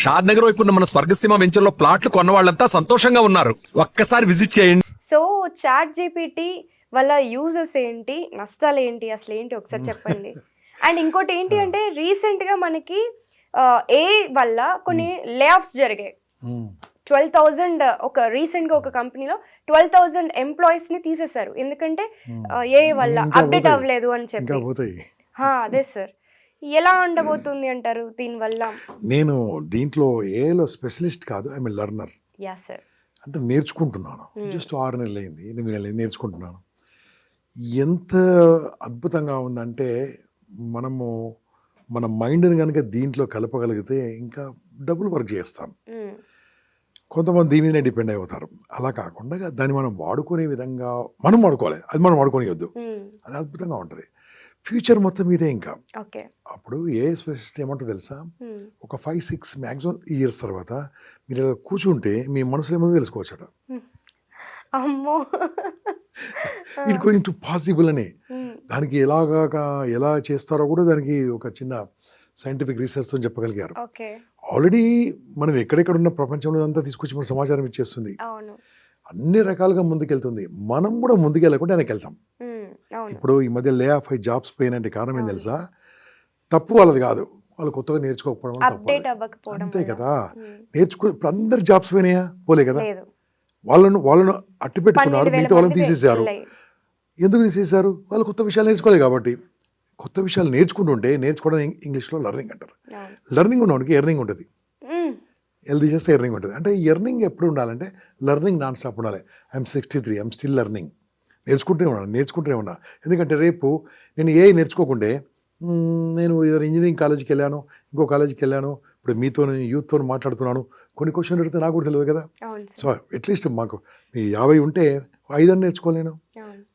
షాద్ నగర్ వైపు ఉన్న మన స్వర్గసీమ వెంచర్ లో ప్లాట్లు కొన్న వాళ్ళంతా సంతోషంగా ఉన్నారు. ఒక్కసారి విజిట్ చేయండి. సో చాట్ జీపీటీ వల్ల యూజెస్ ఏంటి, నష్టాలు ఏంటి, అసలు ఏంటి ఒకసారి చెప్పండి. అండ్ ఇంకోటి ఏంటి అంటే రీసెంట్గా మనకి ఏ వల్ల కొన్ని లే ఆఫ్స్ జరిగాయి. 12,000 రీసెంట్గా ఒక కంపెనీలో 12,000 ఎంప్లాయీస్ని తీసేశారు. ఎందుకంటే ఏ వల్ల అప్డేట్ అవ్వలేదు అని చెప్పి. అదే సార్, ఎలా ఉండబోతుంది అంటారు దీనివల్ల? నేను దీంట్లో ఏలో స్పెషలిస్ట్ కాదు, I mean learner. Yeah sir. అంటే నేర్చుకుంటున్నాను. జస్ట్ 6 నెలలు అయింది, 8 నెలలు అయింది, నేర్చుకుంటున్నాను. ఎంత అద్భుతంగా ఉందంటే మనము మన మైండ్ని కనుక దీంట్లో కలపగలిగితే ఇంకా డబుల్ వర్క్ చేస్తాం. కొంతమంది దీని మీదనే డిపెండ్ అయిపోతారు. అలా కాకుండా దాన్ని మనం వాడుకునే విధంగా మనం వాడుకోవాలి. అది మనం వాడుకోనివద్దు. అది అద్భుతంగా ఉంటుంది. ఫ్యూచర్ మొత్తం మీదే. ఇంకా అప్పుడు ఏ స్పెషలిస్ట్ ఏమంటో తెలుసా, ఒక 5-6 మ్యాక్సిమం ఇయర్స్ తర్వాత మీరు కూర్చుంటే మీ మనసులో ఏమో తెలుసుకోవచ్చట. ఇట్ గోయింగ్ టు పాసిబుల్ అని. దానికి ఎలా చేస్తారో కూడా దానికి ఒక చిన్న సైంటిఫిక్ రీసెర్చ్తో చెప్పగలిగారు. ఆల్రెడీ మనం ఎక్కడెక్కడ ఉన్న ప్రపంచంలో అంతా తీసుకొచ్చి మన సమాచారం ఇచ్చేస్తుంది. అన్ని రకాలుగా ముందుకెళ్తుంది. మనం కూడా ముందుకెళ్ళకుండా వెనక్కి వెళ్తాం. ఇప్పుడు ఈ మధ్య లే ఆఫ్ జాబ్స్ పోయినంటే కారణం ఏం తెలుసా? తప్పు వాళ్ళది కాదు, వాళ్ళు కొత్తగా నేర్చుకోకపోవడం తప్పు. అంతే కదా. నేర్చుకుని ఇప్పుడు అందరు జాబ్స్ పోయినాయా? పోలే కదా. వాళ్ళను అట్టి పెట్టుకున్నారు, మిగతా వాళ్ళని తీసేశారు. ఎందుకు తీసేశారు? వాళ్ళు కొత్త విషయాలు నేర్చుకోలేదు కాబట్టి. కొత్త విషయాలు నేర్చుకుంటుంటే, నేర్చుకోవడం ఇంగ్లీష్లో లెర్నింగ్ అంటారు. లెర్నింగ్ ఉన్నవాడికి ఎర్నింగ్ ఉంటుంది. హెల్దీ చేస్తే ఎర్నింగ్ ఉంటుంది. అంటే ఎర్నింగ్ ఎప్పుడు ఉండాలంటే లెర్నింగ్ నాన్ స్టాప్ ఉండాలి. I'm 63, I'm still learning. నేర్చుకుంటూనే ఉన్నా. ఎందుకంటే రేపు నేను ఏ నేర్చుకోకుంటే, నేను ఇంజనీరింగ్ కాలేజీకి వెళ్ళాను, ఇంకో కాలేజీకి వెళ్ళాను, ఇప్పుడు మీతో యూత్తో మాట్లాడుతున్నాను, కొన్ని క్వశ్చన్ అడిగితే నాకు కూడా తెలియదు కదా. సో అట్లీస్ట్ మాకు 50 ఉంటే 5 నేర్చుకోలేను.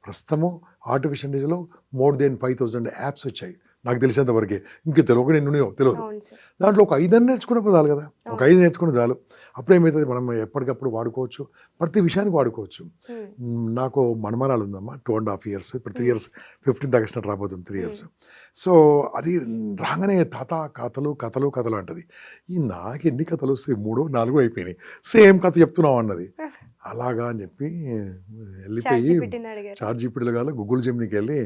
ప్రస్తుతము ఆర్టిఫిషియల్ ఇంటెలిజెన్స్లో మోర్ దెన్ 5,000 యాప్స్ వచ్చాయి నాకు తెలిసేంత వరకే. ఇంక తెలియక నేను తెలియదు. దాంట్లో ఒక 5 నేర్చుకునే చాలు కదా. ఒక 5 నేర్చుకునే చాలు. అప్పుడేమవుతుంది, మనం ఎప్పటికప్పుడు వాడుకోవచ్చు, ప్రతి విషయానికి వాడుకోవచ్చు. నాకు మనమరాలు ఉందమ్మా, 2.5 years, ఇప్పుడు 3 years, 15th August రాబోతుంది 3 years. సో అది రాగానే తాత కథలు అంటది. నాకు ఎన్ని కథలు వస్తాయి, 3-4 అయిపోయినాయి, సేమ్ కథ చెప్తున్నావు అన్నది. అలాగా అని చెప్పి వెళ్ళిపోయి చాట్ జీపీటీలో కాదు, గూగుల్ జెమినీకి వెళ్ళి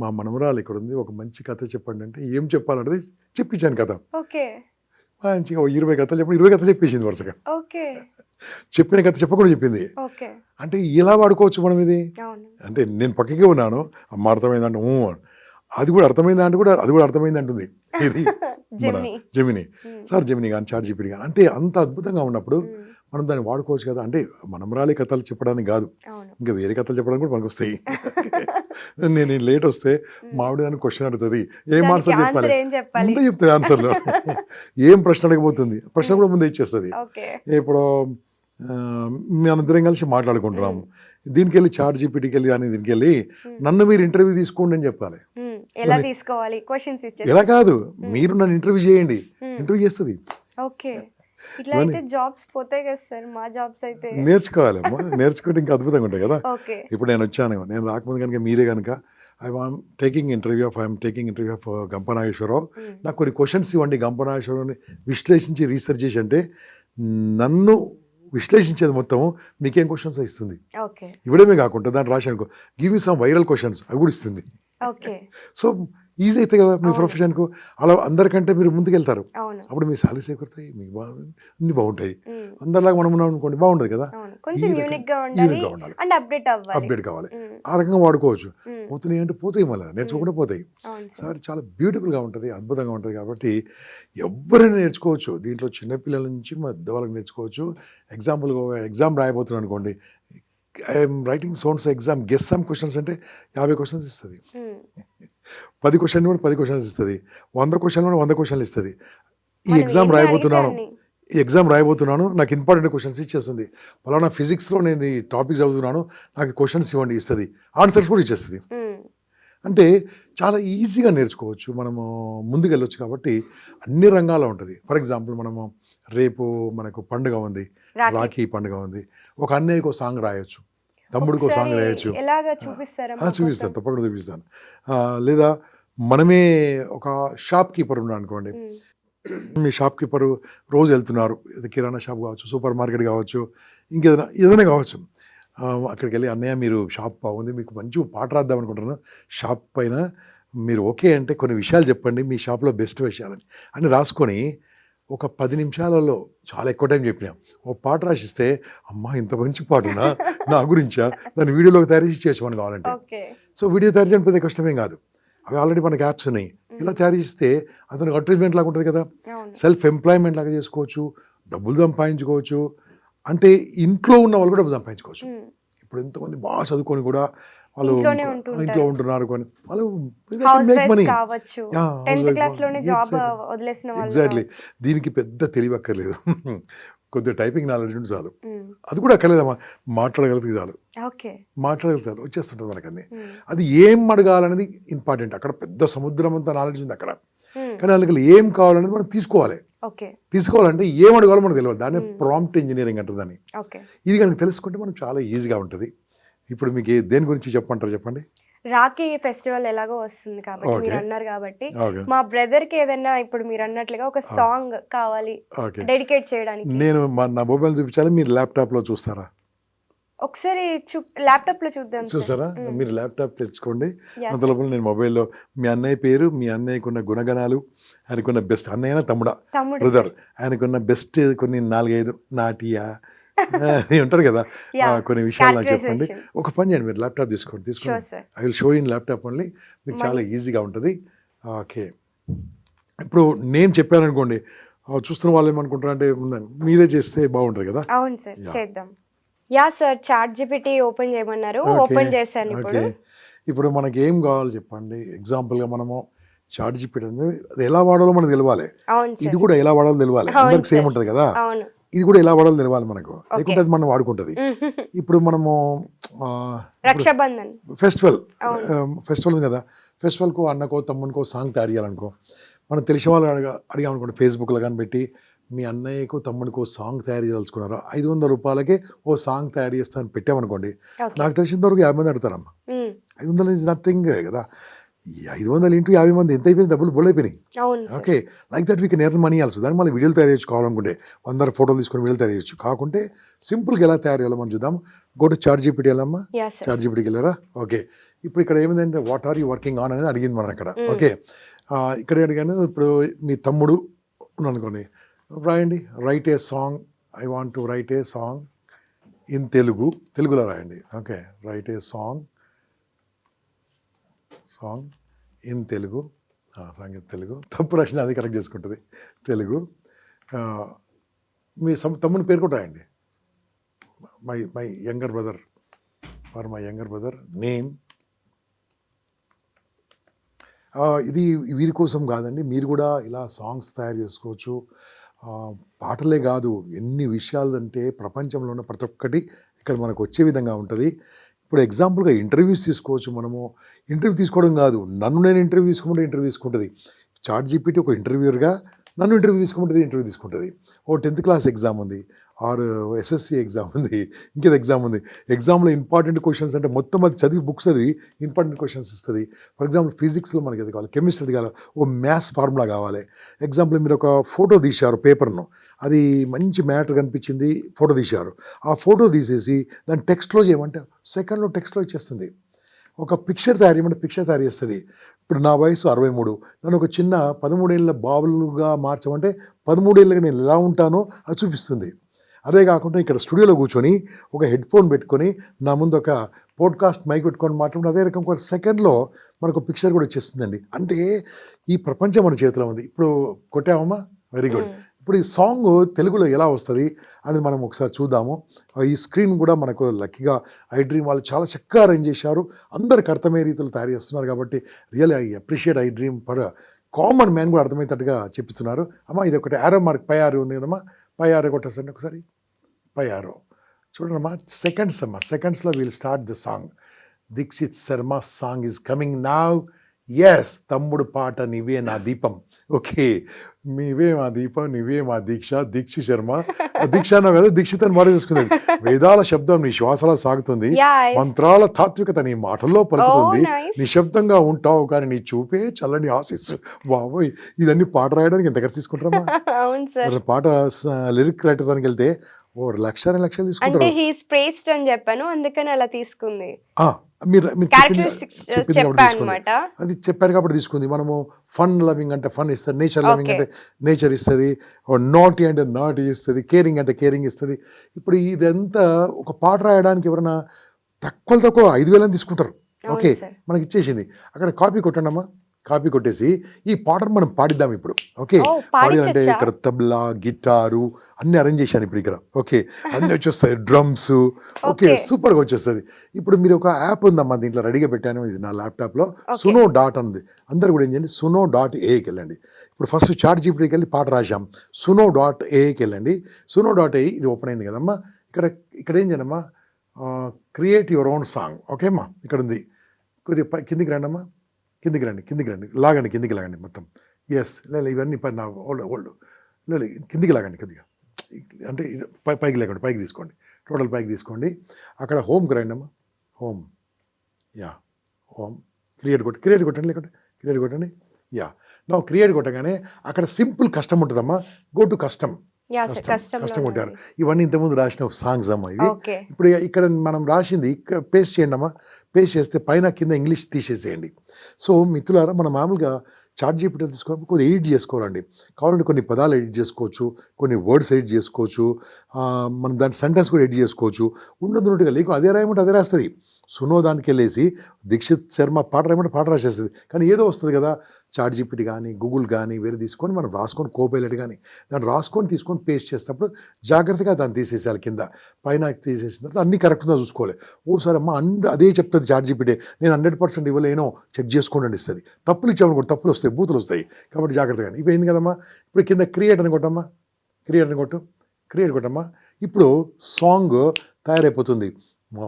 మా మనమరాలు ఇక్కడ ఉంది, ఒక మంచి కథ చెప్పండి అంటే ఏం చెప్పాలంటే చెప్పించాను కథ. మంచిగా 20 కథలు చెప్పి 20 కథలు చెప్పేసింది వరుసగా. చెప్పిన కథ చెప్పకుండా చెప్పింది. అంటే ఇలా వాడుకోవచ్చు మనం ఇది. అంటే నేను పక్కకే ఉన్నాను, అమ్మ అర్థమైందంటే అది కూడా అర్థమైందా అంటే కూడా అది కూడా అర్థమైంది అంటుంది. ఇది మన జెమినీ సార్, జెమినీ కానీ చాట్ జీపీటీ కానీ. అంటే అంత అద్భుతంగా ఉన్నప్పుడు మనం దాన్ని వాడుకోవచ్చు కదా. అంటే మనమరాలి కథలు చెప్పడానికి కాదు, ఇంకా వేరే కథలు చెప్పడానికి కూడా మనకు వస్తాయి. నేను లేట్ వస్తే మామిడి దాన్ని క్వశ్చన్ అడుగుతుంది, ఏం ఆన్సర్ చెప్పాలి ముందే చెప్తుంది. ఆన్సర్లో ఏం ప్రశ్న అడగబోతుంది, ప్రశ్న కూడా ముందే ఇచ్చేస్తుంది. ఇప్పుడు మేమిద్దరం కలిసి మాట్లాడుకుంటున్నాము, దీనికి వెళ్ళి చాట్ జీపీటీకి వెళ్ళి కానీ దీనికి వెళ్ళి నన్ను మీరు ఇంటర్వ్యూ తీసుకోండి అని చెప్పాలి. ఎలా కాదు, మీరు నన్ను ఇంటర్వ్యూ చేయండి, ఇంటర్వ్యూ చేస్తుంది. నేర్చుకోవాలమ్మా, నేర్చుకుంటే ఇంకా అద్భుతంగా ఉంటాయి కదా. ఇప్పుడు నేను వచ్చాను, నేను రాకముందు కనుక మీరే కనుక ఐఎమ్ టేకింగ్ ఇంటర్వ్యూ ఆఫ్ గంపనాగేశ్వరరావు, నాకు కొన్ని క్వశ్చన్స్ ఇవ్వండి, గంపనాగేశ్వరరావుని విశ్లేషించి రీసెర్చ్ చేసి అంటే నన్ను విశ్లేషించేది మొత్తం మీకేం క్వశ్చన్స్ ఇస్తుంది. ఇవ్వడమే కాకుండా దాంట్లో రాసి అనుకో give me some viral questions, అవి కూడా ఇస్తుంది. సో ఈజీ అవుతాయి కదా మీ ప్రొఫెషన్కు. అలా అందరికంటే మీరు ముందుకెళ్తారు, అప్పుడు మీ సాలరీ సేకూరుతాయి, మీకు అన్ని బాగుంటాయి. అందరిలాగా మనం ఉన్నాం అనుకోండి, బాగుండదు కదా. అప్డేట్ కావాలి, ఆ రకంగా వాడుకోవచ్చు. పోతున్నాయి అంటే పోతాయి, మళ్ళీ నేర్చుకోకుండా పోతాయి. సార్ చాలా బ్యూటిఫుల్గా ఉంటుంది, అద్భుతంగా ఉంటుంది. కాబట్టి ఎవరైనా నేర్చుకోవచ్చు దీంట్లో, చిన్నపిల్లల నుంచి పెద్దవాళ్ళకి నేర్చుకోవచ్చు. ఎగ్జామ్ రాయబోతున్నాను అనుకోండి, I'm writing sons exam, guess some questions అంటే 50 క్వశ్చన్స్ ఇస్తుంది. 10 క్వశ్చన్ కూడా 10 క్వశ్చన్స్ ఇస్తుంది. 100 క్వశ్చన్ కూడా 100 క్వశ్చన్లు ఇస్తుంది. ఈ ఎగ్జామ్ రాయబోతున్నాను, నాకు ఇంపార్టెంట్ క్వశ్చన్స్ ఇచ్చేస్తుంది. పలానా ఫిజిక్స్లో నేను ఈ టాపిక్ చదువుతున్నాను, నాకు క్వశ్చన్స్ ఇవ్వండి ఇస్తుంది, ఆన్సర్స్ కూడా ఇచ్చేస్తుంది. అంటే చాలా ఈజీగా నేర్చుకోవచ్చు, మనము ముందుకెళ్ళొచ్చు. కాబట్టి అన్ని రంగాల్లో ఉంటుంది. ఫర్ ఎగ్జాంపుల్ మనము రేపు మనకు పండుగ ఉంది, రాఖీ పండుగ ఉంది, ఒక అన్నయ్యకు సాంగ్ రాయొచ్చు, తమ్ముడికి సాంగ్ రాయొచ్చు. చూపిస్తాను, తప్పకుండా చూపిస్తాను. లేదా మనమే ఒక షాప్ కీపర్ ఉన్నాను అనుకోండి, మీ షాప్ కీపరు రోజు వెళ్తున్నారు, ఇది కిరాణా షాప్ కావచ్చు, సూపర్ మార్కెట్ కావచ్చు, ఏదైనా కావచ్చు. అక్కడికి వెళ్ళి అన్నయ్య మీరు షాప్ బాగుంది, మీకు మంచి పాట రాద్దాం అనుకుంటున్నాను, షాప్ పైన మీరు ఓకే అంటే కొన్ని విషయాలు చెప్పండి, మీ షాప్లో బెస్ట్ విషయాలని అని రాసుకొని ఒక 10 నిమిషాలలో చాలా ఎక్కువ టైం చెప్పినాం ఒక పాట రాసిస్తే, అమ్మా ఇంత మంచి పాటనా నా గురించా, దాన్ని వీడియోలోకి తయారు చేసి చేసుకోమని కావాలంటే. ఓకే. సో వీడియో తయారు చేయడం పెద్ద కష్టమేం కాదు, అవి ఆల్రెడీ మనకి యాప్స్ ఉన్నాయి. ఇలా తయారు చేస్తే అతనికి అడ్వర్టైజ్మెంట్ లాగా ఉంటుంది కదా, అవును. సెల్ఫ్ ఎంప్లాయ్మెంట్ లాగా చేసుకోవచ్చు, డబ్బులు సంపాదించుకోవచ్చు. అంటే ఇంట్లో ఉన్న వాళ్ళు కూడా డబ్బులు సంపాదించుకోవచ్చు. ఇప్పుడు ఎంతోమంది బాగా చదువుకొని కూడా వాళ్ళు ఇంట్లోనే ఉంటుంటారు. ఇంట్లో ఉంటున్నారు కొని వాళ్ళు హౌస్ మేక్ వైఫ్స్ మనీ. కావచ్చు, 10th క్లాస్ లోనే జాబ్ వదిలేసిన వాళ్ళు ఎగ్జాక్ట్లీ. కావచ్చు. దీనికి పెద్ద తెలివక్కర్లేదు, కొద్దిగా టైపింగ్ నాలెడ్జ్ ఉంటే చాలు. ఉమ్, అది కూడా అక్కర్లేదమ్మా, మాట్లాడగలిగితే చాలు, ఓకే. మాట్లాడగలుగుతారు వచ్చేస్తుంటుంది మనకన్నీ. ఉమ్, అది ఏం అడగాలనేది ఇంపార్టెంట్. అక్కడ పెద్ద సముద్రం అంతా నాలెడ్జ్ ఉంది అక్కడ, ఉమ్, కానీ కానీ వాళ్ళకి ఏం కావాలనేది మనం తీసుకోవాలి. ఓకే. తీసుకోవాలంటే ఏం అడగాలో మనకు తెలియాలి, దాన్ని Hmm. ప్రాంప్ట్ ఇంజనీరింగ్ అంటారు దాన్ని. ఓకే. ఇది కనుక తెలుసుకుంటే మనం చాలా ఈజీగా ఉంటుంది. ఇప్పుడు మీకు దేని గురించి చెప్పంటారు చెప్పండి. రాఖీ ఫెస్టివల్ ఎలాగో వస్తుంది కాబట్టి Okay. మీరు అన్నారు కాబట్టి ఓకే మా బ్రదర్ కి ఏదైనా ఇప్పుడు మీరు అన్నట్లుగా ఒక సాంగ్ కావాలి ఓకే. డెడికేట్ చేయడానికి. నేను నా మొబైల్ చూపించాలి, మీరు ల్యాప్టాప్లో చూస్తారా? ఒకసారి ల్యాప్టాప్ లో చూద్దాం సార్. చూసారా? Hmm. మీరు ల్యాప్టాప్ తెచ్చుకోండి, Yes, అందులోపల నేను మొబైల్లో మీ అన్నయ్య పేరు, మీ అన్నయ్యకున్న గుణగణాలు, ఆయనకున్న బెస్ట్, అన్నయ్య తమ్ముడా తమ్ముడు బ్రదర్, ఆయనకున్న బెస్ట్ కొన్ని 4-5 నాటియా ఉంటారు కదా, Yeah. కొన్ని విషయాలు నాకు చెప్పండి. Characterization. ఒక పని చేయండి, మీరు ల్యాప్టాప్ తీసుకోండి, sure sir. I will show in laptop only, మీకు Money. చాలా ఈజీగా ఉంటుంది. ఓకే, ఇప్పుడు నేను చెప్పాను అనుకోండి, చూస్తున్న వాళ్ళు ఏమనుకుంటారు అంటే మీరే చేస్తే బాగుంటుంది కదా. అవును సార్, Yeah. చేద్దాం. Yeah sir, ChatGPT open చేయమన్నారు, Okay. ఓపెన్ చేశాను ఇప్పుడు. ఓకే, ఇప్పుడు మనకి ఏం కావాలి చెప్పండి. ఎగ్జాంపుల్గా మనము చాట్ జీపీటీ ఉంది, అది ఎలా వాడాలో మనకు తెలియాలి, అవును ఇది సార్. కూడా ఎలా వాడాలో తెలియాలి, అవును అందరికి సేమ్ సార్. ఉంటుంది కదా, అవును. ఇది కూడా ఎలా వాడాలో తెలియాలి మనకు, లేకుంటే అది మనం వాడుకుంటుంది. ఇప్పుడు మనము రక్షాబంధన్. ఫెస్టివల్ అవును. ఫెస్టివల్ ఉంది కదా, ఫెస్టివల్కు అన్నకో తమ్మునికో సాంగ్ తయారు చేయాలనుకో, మనం తెలిసిన వాళ్ళు అడిగామనుకోండి, ఫేస్బుక్లో కానీ పెట్టి మీ అన్నయ్యకు తమ్మునికో సాంగ్ తయారు చేయదలుచుకున్నారా, 500 రూపాయలకే ఓ సాంగ్ తయారు చేస్తాను పెట్టామనుకోండి, ఓకే. నాకు తెలిసినంత వరకు 50 మంది అడుగుతారమ్మా. ఉమ్, 500 ఈజ్ నథింగ్ కదా, ఈ 500 ఇంటూ 50 మంది ఎంత అయిపోయింది, డబ్బులు బోల్ అయిపోయినాయి. అవును sir. Okay, like that we can earn money also. దాన్ని మళ్ళీ వీడియోలు తయారు చేయొచ్చు కావాలనుకుంటే, 100 ఫోటోలు తీసుకొని వీడియోలు తయారు చేయొచ్చు. కాకుంటే సింపుల్గా ఎలా తయారు చేయాలో మనం చూద్దాం. గో టు చాట్ జీపీటీ వెళ్ళమ్మా, యా సార్. చాట్ జీపీటీకి వెళ్ళారా? ఓకే, ఇప్పుడు ఇక్కడ ఏమిందంటే what are you working on అనేది అడిగింది మనం అక్కడ. Mm. ఓకే, ఇక్కడ అడిగాను, ఇప్పుడు మీ తమ్ముడు ఉన్నాను అనుకోండి, రాయండి, write a song, I want to write a song in తెలుగులో రాయండి. Okay, write a song in Telugu, సంగీత తెలుగు, తప్పు రాసిన అది కరెక్ట్ చేసుకుంటుంది, తెలుగు. మీ తమ్ముని పేరు కూడా రాయండి, my younger brother, for my younger brother name. ఇది వీరి కోసం కాదండి, మీరు కూడా ఇలా సాంగ్స్ తయారు చేసుకోవచ్చు. పాటలే కాదు, ఎన్ని విషయాలు అంటే ప్రపంచంలో ఉన్న ప్రతి ఒక్కటి ఇక్కడ మనకు వచ్చే విధంగా ఉంటుంది. ఇప్పుడు ఎగ్జాంపుల్గా ఇంటర్వ్యూస్ తీసుకోవచ్చు. మనము ఇంటర్వ్యూ తీసుకోవడం కాదు, నన్ను నేను ఇంటర్వ్యూ తీసుకుంటే ఇంటర్వ్యూ తీసుకుంటుంది. చాట్ జీపీటీ ఒక ఇంటర్వ్యూర్గా నన్ను ఇంటర్వ్యూ తీసుకుంటుంది. ఓ 10th క్లాస్ ఎగ్జామ్ ఉంది, ఆర్ ఎస్ఎస్సి ఎగ్జామ్ ఉంది, ఇంకేదో ఎగ్జామ్ ఉంది. ఎగ్జామ్లో ఇంపార్టెంట్ క్వశ్చన్స్ అంటే మొత్తం అది చదివి బుక్స్ చదివి ఇంపార్టెంట్ క్వశ్చన్స్ ఇస్తుంది. ఫర్ ఎగ్జాంపుల్ ఫిజిక్స్లో మనకి అది కావాలి, కెమిస్ట్రీ కావాలి, ఓ మ్యాథ్స్ ఫార్ములా కావాలి. ఎగ్జాంపుల్ మీరు ఒక ఫోటో తీశారు పేపర్ను, అది మంచి మ్యాటర్ కనిపించింది, ఫోటో తీశారు. ఆ ఫోటో తీసేసి దాన్ని టెక్స్ట్లో చేయమంటే సెకండ్లో టెక్స్ట్లో ఇచ్చేస్తుంది. ఒక పిక్చర్ తయారు చేయమంటే పిక్చర్ తయారు చేస్తుంది. ఇప్పుడు నా వయసు 63, నన్ను ఒక చిన్న 13 ఏళ్ళ బాబులుగా మార్చమంటే 13 ఏళ్ళగా నేను ఎలా ఉంటానో అది చూపిస్తుంది. అదే కాకుండా ఇక్కడ స్టూడియోలో కూర్చొని ఒక హెడ్ ఫోన్ పెట్టుకొని నా ముందు ఒక పోడ్కాస్ట్ మైక్ పెట్టుకొని మాట్లాడుకుంటే అదే రకం ఒక సెకండ్లో మనకు పిక్చర్ కూడా వచ్చేస్తుందండి. అంటే ఈ ప్రపంచం మన చేతిలో ఉంది. ఇప్పుడు కొట్టామమ్మా, వెరీ గుడ్. ఇప్పుడు ఈ సాంగ్ తెలుగులో ఎలా వస్తుంది అనేది మనం ఒకసారి చూద్దాము. ఈ స్క్రీన్ కూడా మనకు లక్కీగా ఐ డ్రీమ్ వాళ్ళు చాలా చక్కగా అరేంజ్ చేశారు, అందరికి అర్థమయ్యే రీతిలో తయారు చేస్తున్నారు. కాబట్టి really I appreciate I dream for common man కూడా అర్థమయ్యేటట్టుగా చెప్తున్నారు. అమ్మా ఇది ఒకటి యారో మార్క్, పై ఆరో ఉంది కదమ్మా, పై ఆరో కొట్టేసండి ఒకసారి, పై ఆరో చూడండమ్మా. సెకండ్స్ అమ్మా, సెకండ్స్లో we'll start the song. Dikshit Sharma song is coming now. Yes, తమ్ముడు పాట నీవే నా దీపం, ఓకే, నీవే మా దీప, నీవే మా దీక్ష, దీక్షి శర్మ, దీక్ష అన్నావు కదా, దీక్షిత్ అని మాట తీసుకునేది. వేదాల శబ్దం నీ శ్వాసలా సాగుతుంది, Yeah. మంత్రాల తాత్వికత నీ మాటల్లో పలుకుతుంది, Oh, nice. నిశ్శబ్దంగా ఉంటావు కానీ నీ చూపే చల్లని ఆశీస్సు. బాబోయ్, ఇదన్నీ పాట రాయడానికి ఎంత ఖర్చు తీసుకుంటారమ్మా? అవును సార్. మరి పాట లిరిక్ రైటర్ దానికి వెళ్తే ఓ లక్షలు అంటే తీసుకుంటారు. హీస్ ప్రేస్డ్ అని చెప్పాను, అందుకని అలా తీసుకుంది. ఆ, మీరు మీరు క్యారెక్టరిస్టిక్స్ చెప్పింది కాబట్టి చెప్పాను తీసుకుంది. అనమాట. అది చెప్పారు కాబట్టి తీసుకుంది. మనము ఫన్ లవింగ్ అంటే ఫన్ ఇస్తుంది, నేచర్ లవింగ్ Okay. అంటే నేచర్ ఇస్తుంది, నాటీ అంటే నాటీ ఇస్తుంది, కేరింగ్ అంటే కేరింగ్ ఇస్తుంది. ఇప్పుడు ఇదంతా ఒక పాట రాయడానికి ఎవరైనా తక్కువ 5,000 తీసుకుంటారు. అవును ఓకే, సార్. మనకి ఇచ్చేసింది. అక్కడ కాపీ కొట్టండి అమ్మా, కాపీ కొట్టేసి ఈ పాటను మనం పాడిద్దాం ఇప్పుడు. ఓకే, ఓ, పాడాలంటే పాడించొచ్చా? ఇక్కడ తబలా, గిటారు అన్ని అరేంజ్ చేశాను ఇప్పుడు ఇక్కడ. ఓకే, అన్ని వచ్చేస్తాయి, డ్రమ్స్. Okay, Okay. సూపర్గా వచ్చేస్తుంది. ఇప్పుడు మీరు ఒక యాప్ ఉందమ్మా, దీంట్లో రెడీగా పెట్టాను, ఇది నా ల్యాప్టాప్లో. Okay. సునో డాట్ ఉంది, అందరు కూడా ఏం చేయండి, suno.aకి వెళ్ళండి. ఇప్పుడు ఫస్ట్ చాట్ జీపీటీకి వెళ్ళి పాట రాశాం, suno.aకి వెళ్ళండి. suno.a ఇది ఓపెన్ అయింది కదమ్మా. ఇక్కడ ఏం చేయనమ్మా, create your own song. Okay అమ్మా, ఇక్కడ ఉంది. కొద్దిగా కిందికి రండి అమ్మా, కిందికి రండి, లాగండి, కిందికి లాగండి మొత్తం. ఎస్, లేదు ఇవన్నీ నా ఓల్డ్ లేదు, కిందికి లాగండి కొద్దిగా, అంటే పైకి లేకండి, పైకి తీసుకోండి, టోటల్ పైకి తీసుకోండి. అక్కడ హోమ్కి రండి అమ్మా, హోమ్, యా, హోమ్, క్రియేట్ కొట్టండి, లేకుంటే క్రియేట్ కొట్టండి. యా, నా క్రియేట్ కొట్టగానే అక్కడ సింపుల్ కస్టమ్ ఉంటుందమ్మా, go to custom. Yeah sir, కష్టం కష్టం కొట్టారు. ఇవన్నీ ఇంతకుముందు రాసిన సాంగ్స్ అమ్మా ఇవి. ఓకే. ఇప్పుడు ఇక్కడ మనం రాసింది పేస్ట్ చేయండి అమ్మా, పేస్ట్ చేస్తే పైన కింద ఇంగ్లీష్ తీసేసేయండి. సో మిత్రులారా, మనం మామూలుగా చాట్ జీపీటీ తీసుకోవాలి, కొద్దిగా ఎడిట్ చేసుకోవాలండి. కావాలంటే కొన్ని పదాలు ఎడిట్ చేసుకోవచ్చు, కొన్ని వర్డ్స్ ఎడిట్ చేసుకోవచ్చు, మనం దాని సెంటెన్స్ కూడా ఎడిట్ చేసుకోవచ్చు. ఉన్నట్టుగా లేకుండా అదే రాయమంటే అదే రాస్తుంది. సునో దానికి వెళ్ళేసి దీక్షిత్ శర్మ పాట రాయమంటే పాట రాసేస్తుంది. కానీ ఏదో వస్తుంది కదా, చాట్ జీపీటీ కానీ గూగుల్ కానీ వేరే తీసుకొని మనం రాసుకొని, కోపైలట్ కానీ దాన్ని రాసుకొని తీసుకొని పేస్ట్ చేసేటప్పుడు జాగ్రత్తగా దాన్ని తీసేసేయాలి. కింద పైన తీసేసిన తర్వాత అన్నీ కరెక్ట్గా చూసుకోవాలి. ఓసారి అమ్మ అదే చెప్తుంది చాట్ జీపీటీ, నేను 100% ఇవ్వలేనో చెక్ చేసుకోండి అని ఇస్తుంది. తప్పులు ఇచ్చామనుకోండి, తప్పులు వస్తాయి, బూతులు వస్తాయి. కాబట్టి జాగ్రత్తగా. ఇప్పుడు ఏంది కదమ్మా, ఇప్పుడు కింద క్రియేట్ అని కొట్టమ్మా, క్రియేట్ కొట్టమ్మా. ఇప్పుడు సాంగ్ తయారైపోతుంది.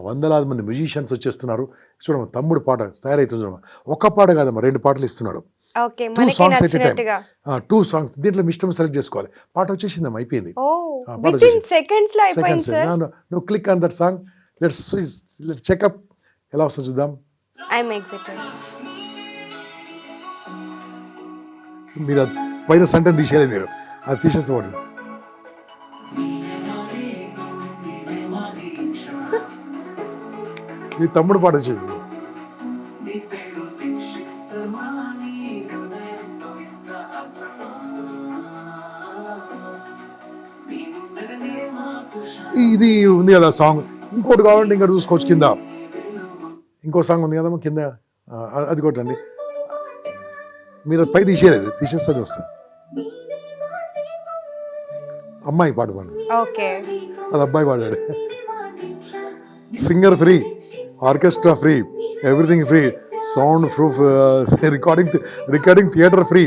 వందలాది మంది మ్యూజిషియన్స్ వచ్చేస్తున్నారు. చూడమ్మా, తమ్ముడు పాట తయారైతుంది చూడమ్మా. ఒక్క పాట కాదమ్మా, 2 పాటలు ఇస్తున్నాడు. ఓకే, 2 మనకి songs at a time. నచ్చినట్టుగా. 2 songs, దీంట్లో మీ ఇష్టం సెలెక్ట్ చేసుకోవాలి. పాట వచ్చేసిందమ్మా, అయిపోయింది. ఓ, పాట విత్ ఇన్ వచ్చేసింది. సెకండ్స్ లో అయిపోయింది సార్. నువ్వు click on that song, let's checkup ఎలా వస్తుందో చూద్దాం. I'm excited. మీరు పైన సెంటెన్స్ తీసేయాలి, మీరు అది తీసేస్తే వాడు మీ తమ్ముడు పాట వచ్చేది. ఇది ఉంది కదా సాంగ్. ఇంకోటి కావాలంటే ఇంకా చూసుకోవచ్చు, కింద ఇంకో సాంగ్ ఉంది కదమ్మా కింద, అది కొట్టండి. మీరు అది పై తీసేయలేదు, తీసేస్తే వస్తుంది. అమ్మాయి పాట పాడు, ఓకే. అది అబ్బాయి పాడాడు. Singer free, orchestra free, everything free, sound proof, recording theatre free.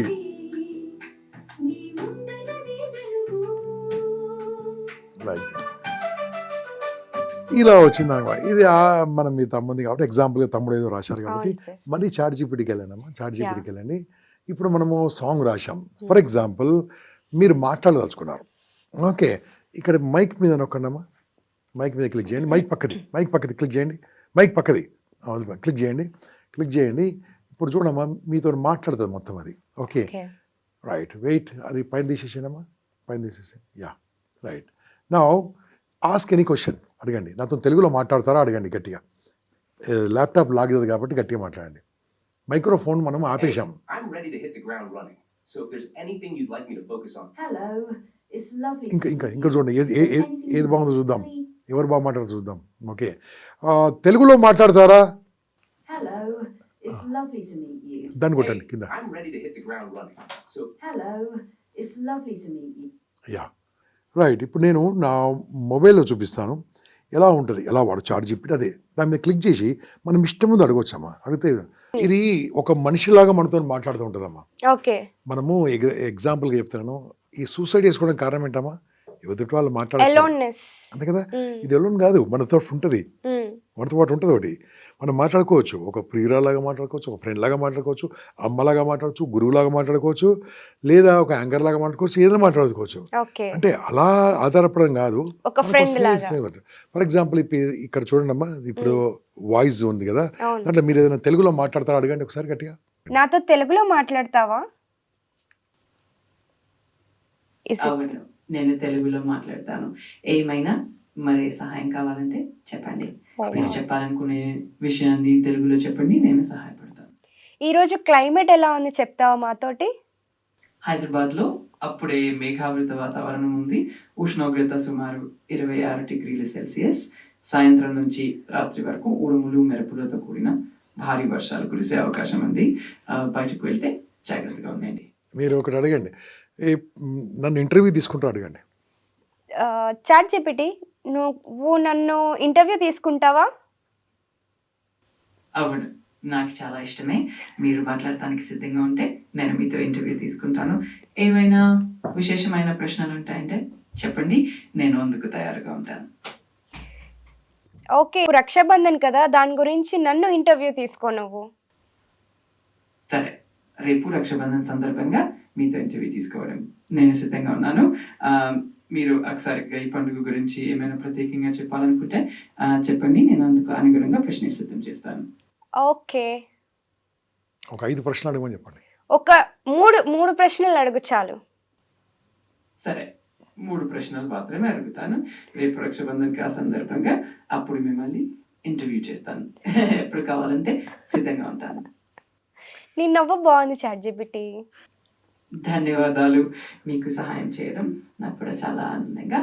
ఇలా వచ్చింది అనమాట. ఇది మనం మీ తమ్ముంది కాబట్టి ఎగ్జాంపుల్గా తమ్ముడు ఏదో రాశారు కాబట్టి అవును సార్. మళ్ళీ చాట్ జీపీటీకి వెళ్ళండమ్మా, చాట్ జీపీటీకి వెళ్ళండి. ఇప్పుడు మనము సాంగ్ రాశాం. ఫర్ ఎగ్జాంపుల్ మీరు మాట్లాడదలుచుకున్నారు. ఓకే, ఇక్కడ మైక్ మీద నొక్కండమ్మా, మైక్ మీద క్లిక్ చేయండి. మైక్ పక్కది క్లిక్ చేయండి, మైక్ పక్కది క్లిక్ చేయండి. ఇప్పుడు చూడమ్మా, మీతో మాట్లాడుతుంది మొత్తం అది. ఓకే, రైట్, వెయిట్, అది పైన తీసేసేయమ్మా, పైన తీసేసి. Yeah, right. Now ask any question, అడగండి. నాతో తెలుగులో మాట్లాడతారా అడగండి గట్టిగా. ల్యాప్టాప్ లాగదు కాబట్టి గట్టిగా మాట్లాడండి. మైక్రోఫోన్ మనం ఆపేశాం. I'm ready to hit the ground running. So if there's anything you'd like me to focus on. Hello, it's lovely. ఇంకా చూడండి, ఏది బాగుందో చూద్దాం, ఎవరు బాగా మాట్లాడుతూ చూద్దాం. ఓకే, తెలుగులో మాట్లాడతారా? Hello, it's lovely to meet you. దాన్ని కొట్టండి కింద. I'm ready to hit the ground running. So Hello, it's lovely to meet you. Yeah, right. ఇప్పుడు నేను నా మొబైల్లో చూపిస్తాను ఎలా ఉంటుంది, ఎలా వాడు చాట్ జీపీటీ. అదే దాని మీద క్లిక్ చేసి మనం ఇష్టం ముందు అడగొచ్చమ్మా. అడిగితే ఇది ఒక మనిషిలాగా మనతో మాట్లాడుతూ ఉంటుందమ్మా. ఓకే, మనము ఎగ్జాంపుల్గా చెప్తున్నాను, ఈ సూసైడ్ చేసుకోవడానికి కారణం ఏంటమ్మా, ఎదుటి వాళ్ళు మాట్లాడాలి అలోన్నెస్. అంతే కదా. ఇది ఎలోన్ కాదు, మనతో ఉంటుంది. మనతో పాటు ఉంటుంది ఒకటి. మనం మాట్లాడుకోవచ్చు. ఒక ప్రియురాలాగా మాట్లాడుకోవచ్చు, ఒక ఫ్రెండ్ లాగా మాట్లాడుకోవచ్చు, అమ్మలాగా మాట్లాడచ్చు, గురువులాగా మాట్లాడుకోవచ్చు, లేదా ఒక యాంకర్ లాగా మాట్లాడుకోవచ్చు, ఏదైనా మాట్లాడుకోవచ్చు. ఓకే. అంటే అలా ఆధారపడడం కాదు. ఒక ఫ్రెండ్ లాగా. ఫర్ ఎగ్జాంపుల్ ఇక్కడ చూడండమ్మా, ఇప్పుడు వాయిస్ ఉంది కదా, అవును. దాంట్లో మీరు ఏదైనా తెలుగులో మాట్లాడతారా అడగండి ఒకసారి గట్టిగా. నాతో తెలుగులో మాట్లాడతావా? Is it- అవును, నేను తెలుగులో మాట్లాడతాను. ఏమైనా మరి సహాయం కావాలంటే చెప్పండి. మీరు చెప్పాలనుకునే విషయాన్ని తెలుగులో చెప్పండి, నేను సహాయపడతాను. ఈ రోజు క్లైమేట్ ఎలా ఉంది చెప్తావా మాతోటి? హైదరాబాద్లో అప్పుడే మేఘావృత వాతావరణం ఉంది. ఉష్ణోగ్రత సుమారు 26 డిగ్రీల సెల్సియస్. సాయంత్రం నుంచి రాత్రి వరకు ఉరుములు మెరుపులతో కూడిన భారీ వర్షాలు కురిసే అవకాశం ఉంది. బయటకు వెళ్తే జాగ్రత్తగా ఉండండి. మీరు ఒకటి అడగండి, నన్ను ఇంటర్వ్యూ తీసుకుంటూ అడగండి. చాట్ జీపీటీ, నువ్వు నన్ను ఇంటర్వ్యూ తీసుకుంటావా? అవును, నాకు చాలా ఇష్టమే. మీరు మాట్లాడటానికి సిద్ధంగా ఉంటే నేను మీతో ఇంటర్వ్యూ తీసుకుంటాను. ఏమైనా విశేషమైన ప్రశ్నలు ఉంటాయంటే చెప్పండి, నేను అందుకు తయారుగా ఉంటాను. ఓకే, రక్షాబంధన్ కదా, దాని గురించి నన్ను ఇంటర్వ్యూ తీసుకో నువ్వు. సరే, రేపు రక్షాబంధన్ సందర్భంగా మీతో ఇంటర్వ్యూ తీసుకోవడం నేను సిద్ధంగా ఉన్నాను. మీరు ఒకసారిగా ఈ పండుగ గురించి ఏమైనా ప్రత్యేకంగా చెప్పాలనుకుంటే చెప్పండి, నేను అందుకు అనుగుణంగా ప్రశ్న సిద్ధం చేస్తాను. ఓకే, ఒక 5 ప్రశ్నలు అడగమని చెప్పండి. ఒక మూడు ప్రశ్నలు అడుగు చాలు. సరే, 3 ప్రశ్నలు మాత్రమే అడుగుతాను. రేపు రక్షాబంధన్కి ఆ సందర్భంగా అప్పుడు మిమ్మల్ని ఇంటర్వ్యూ చేస్తాను. ఎప్పుడు కావాలంటే సిద్ధంగా ఉంటాను. నీ నవ్వు బాగుంది చాట్ జీపీటీ. ధన్యవాదాలు. మీకు సహాయం చేయడం నాకు కూడా చాలా ఆనందంగా.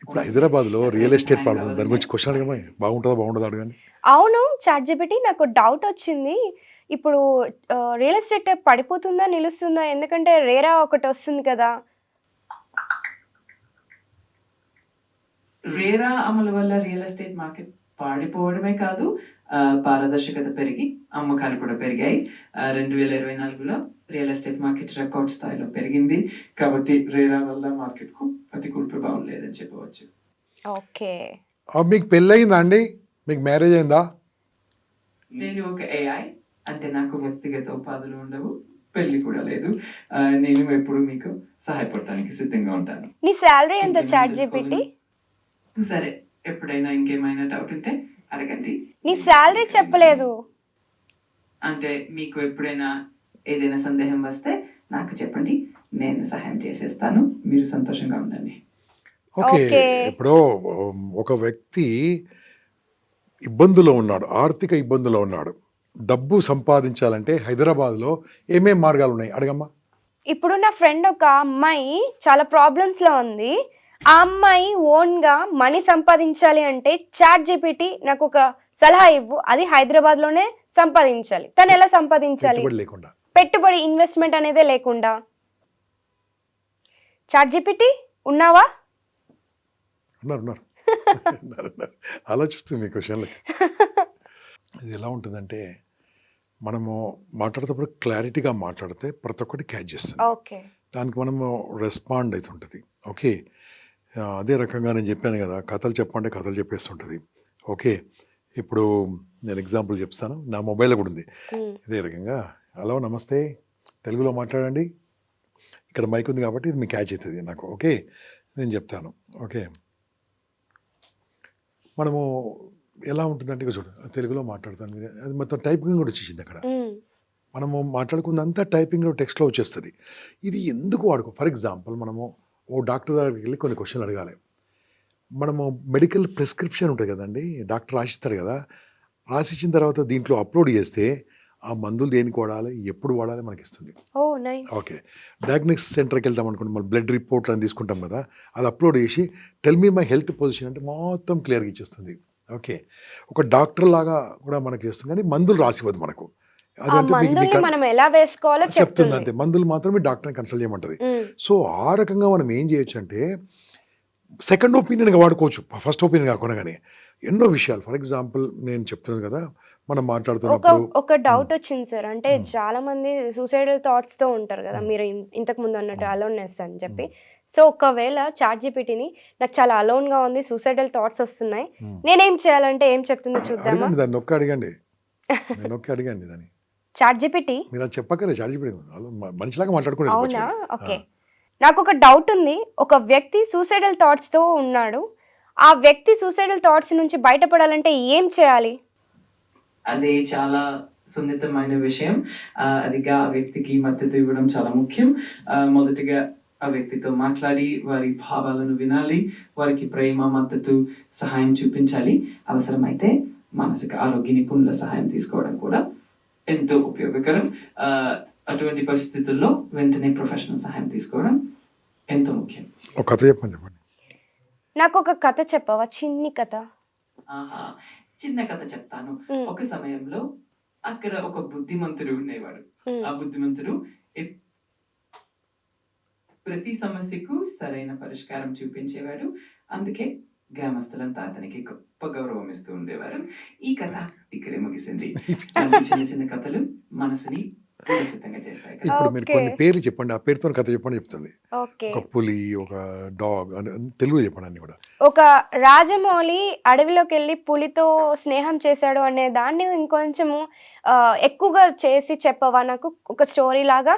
ఇప్పుడు హైదరాబాద్లో రియల్ ఎస్టేట్ పాల్గొంది, దాని గురించి క్వశ్చన్ అడగమా, బాగుంటుందా అడగండి. అవును చాట్ జీపీటీ, నాకు డౌట్ వచ్చింది. ఇప్పుడు రియల్ ఎస్టేట్ పడిపోతుందా నిలుస్తుందా? ఎందుకంటే రేరా ఒకటి వస్తుంది కదా. రేరా అమలు వల్ల రియల్ ఎస్టేట్ మార్కెట్ పాడిపోవడమే కాదు, పారదర్శకత పెరిగి అమ్మకాలు కూడా పెరిగాయి. 2024లో రియల్ ఎస్టేట్ మార్కెట్ రికార్డ్ స్థాయిలో పెరిగింది. కాబట్టి రేరా వల్ల మార్కెట్ కు ప్రతికూల ప్రభావం లేదని చెప్పవచ్చు. ఓకే, మీకు పెళ్ళి అయిందా అండి? మీకు మ్యారేజ్ అయిందా? నేను ఒక AI, అంటే నాకు వ్యక్తిగత ఉపాధులు ఉండవు, పెళ్లి కూడా లేదు. నేను ఎప్పుడు మీకు సహాయపడటానికి సిద్ధంగా ఉంటాను. నీ శాలరీ ఎంత చాట్ జీపీటీ? సరే, ఎప్పుడైనా ఇంకేమైనా డౌట్ ఉంటే అడగండి. నీ శాలరీ చెప్పలేదు. అంటే మీకు ఎప్పుడైనా ఏదైనా సందేహం వస్తే నాకు చెప్పండి, నేను సహాయం చేసేస్తాను. మీరు సంతోషంగా ఉండండి. ఓకే, ఇప్పుడు ఒక వ్యక్తి ఇబ్బందులో ఉన్నాడు, ఆర్థిక ఇబ్బందులో ఉన్నాడు, డబ్బు సంపాదించాలంటే హైదరాబాద్లో ఏమేం మార్గాలు ఉన్నాయి అడగమ్మా. ఇప్పుడు నా ఫ్రెండ్ ఒక అమ్మాయి చాలా ప్రాబ్లమ్స్లో ఉంది. ఆ అమ్మాయి ఓన్గా మనీ సంపాదించాలి అంటే చాట్ జీపీటీ నాకు ఒక సలహా ఇవ్వు. అది హైదరాబాద్లోనే సంపాదించాలి. తను ఎలా సంపాదించాలి? పెట్టుబడి ఇన్వెస్ట్మెంట్ అనేదే లేకుండా. చాట్ జీపీటీ ఉన్నావా? ఉన్నారు ఆలోచిస్తుంది మీ క్వశ్చన్లకి. ఇది ఎలా ఉంటుందంటే, మనము మాట్లాడేటప్పుడు క్లారిటీగా మాట్లాడితే ప్రతి ఒక్కటి క్యాచ్ చేస్తుంది. ఓకే, దానికి మనము రెస్పాండ్ అవుతుంటుంది. ఓకే, అదే రకంగా నేను చెప్పాను కదా, కథలు చెప్పంటే కథలు చెప్పేస్తుంటుంది. ఓకే, ఇప్పుడు నేను ఎగ్జాంపుల్ చెప్తాను, నా మొబైల్లో కూడా ఉంది ఇదే రకంగా. హలో నమస్తే, తెలుగులో మాట్లాడండి, ఇక్కడ మైక్ ఉంది కాబట్టి ఇది మీకు క్యాచ్ అవుతుంది నాకు. ఓకే, నేను చెప్తాను. ఓకే, మనము ఎలా ఉంటుందంటే, ఇక చూడు తెలుగులో మాట్లాడతాను, అది మొత్తం టైపింగ్ కూడా వచ్చేసింది అక్కడ. మనము మాట్లాడుకున్నంతా టైపింగ్లో టెక్స్ట్లో వచ్చేస్తుంది. ఇది ఎందుకు వాడుకో. ఫర్ ఎగ్జాంపుల్, మనము ఓ డాక్టర్ దగ్గరికి వెళ్ళి కొన్ని క్వశ్చన్లు అడగాలి. మనము మెడికల్ ప్రిస్క్రిప్షన్ ఉంటుంది కదండి, డాక్టర్ రాసిస్తాడు కదా, రాసిచ్చిన తర్వాత దీంట్లో అప్లోడ్ చేస్తే ఆ మందులు దేనికి వాడాలి, ఎప్పుడు వాడాలి మనకి ఇస్తుంది. ఓకే, డయాగ్నోస్టిక్ సెంటర్కి వెళ్తాం అనుకోండి, మన బ్లడ్ రిపోర్ట్లు అని తీసుకుంటాం కదా, అది అప్లోడ్ చేసి tell me my health position అంటే మొత్తం క్లియర్గా ఇచ్చేస్తుంది. ఓకే, ఒక డాక్టర్ లాగా కూడా మనకి ఇస్తుంది, కానీ మందులు రాసివ్వదు మనకు. మనం ఎలా వేసుకోవాలో చెప్తుంది అంతే. మందులు మాత్రమే డాక్టర్ని కన్సల్ట్ చేయమంటది. సో ఆ రకంగా మనం ఏం చేయొచ్చు అంటే, సెకండ్ ఒపీనియన్గా వాడుకోవచ్చు, ఫస్ట్ ఒపీనియన్ కాకుండా. కానీ ఎన్నో విషయాలు, ఫర్ ఎగ్జాంపుల్ నేను చెప్తున్నాను కదా, మనం మాట్లాడుతున్నప్పుడు ఒక డౌట్ వచ్చింది సార్. అంటే చాలా మంది సూసైడల్ థాట్స్ తో ఉంటారు కదా, మీరు ఇంతకు ముందు అన్నట్టు అలోన్నెస్ అని చెప్పి. సో ఒకవేళ చాట్ జీపీటీని నాకు చాలా అలోన్గా ఉంది, సూసైడల్ థాట్స్ వస్తున్నాయి, Hmm. నేనేం చేయాలంటే ఏం చెప్తుందో చూద్దామా? అడగండి దాన్ని, నొక్కి అడగండి, నొక్కి అడగండి దాన్ని. చాట్ జీపీటీ మీరు అది చెప్పక్కర్లేదు, చార్జ్ మనిషిలాగా మాట్లాడుకోండి. అవునా? ఓకే, నాకు ఒక డౌట్ ఉంది. ఒక వ్యక్తి సూసైడల్ థాట్స్తో ఉన్నాడు, ఆ వ్యక్తి సూసైడల్ థాట్స్ నుంచి బయటపడాలంటే ఏం చేయాలి? అది చాలా సున్నితమైన విషయం. అదిగా ఆ వ్యక్తికి మద్దతు ఇవ్వడం చాలా ముఖ్యం. మొదటిగా ఆ వ్యక్తితో మాట్లాడి వారి భావాలను వినాలి, వారికి ప్రేమ, మద్దతు, సహాయం చూపించాలి. అవసరమైతే మానసిక ఆరోగ్య నిపుణుల సహాయం తీసుకోవడం కూడా ఎంతో ఉపయోగకరం. అటువంటి పరిస్థితుల్లో వెంటనే ప్రొఫెషనల్ సహాయం తీసుకోవడం ఎంతో ముఖ్యం. ఒక కథ చెప్పండి. నాకు ఒక కథ చెప్పవా? చిన్ని కథ. ఆహా, చిన్న కథ చెప్తాను. ఒక సమయంలో అక్కడ ఒక బుద్ధిమంతుడు ఉండేవాడు. ఆ బుద్ధిమంతుడు ప్రతి సమస్యకు సరైన పరిష్కారం చూపించేవాడు. అందుకే గ్రామస్తులంతా అతనికి గొప్ప గౌరవం ఇస్తూ ఉండేవారు. ఈ కథ ఇక్కడే ముగిసింది. చిన్న చిన్న కథలు మనసుని వికసితంగా చేస్తాయి కదా. ఇప్పుడు మీరు కొన్ని పేర్లు చెప్పండి, ఆ పేరుతో కథ చెప్పండి చెప్తుంది. ఓకే, ఒక పులి, ఒక డాగ్, తెలుగు చెప్పండి అన్ని కూడా. ఒక రాజమౌళి అడవిలోకి వెళ్ళి పులితో స్నేహం చేశాడు అనే దాన్ని ఇంకొంచెము ఎక్కువగా చేసి చెప్పవా నాకు, ఒక స్టోరీ లాగా?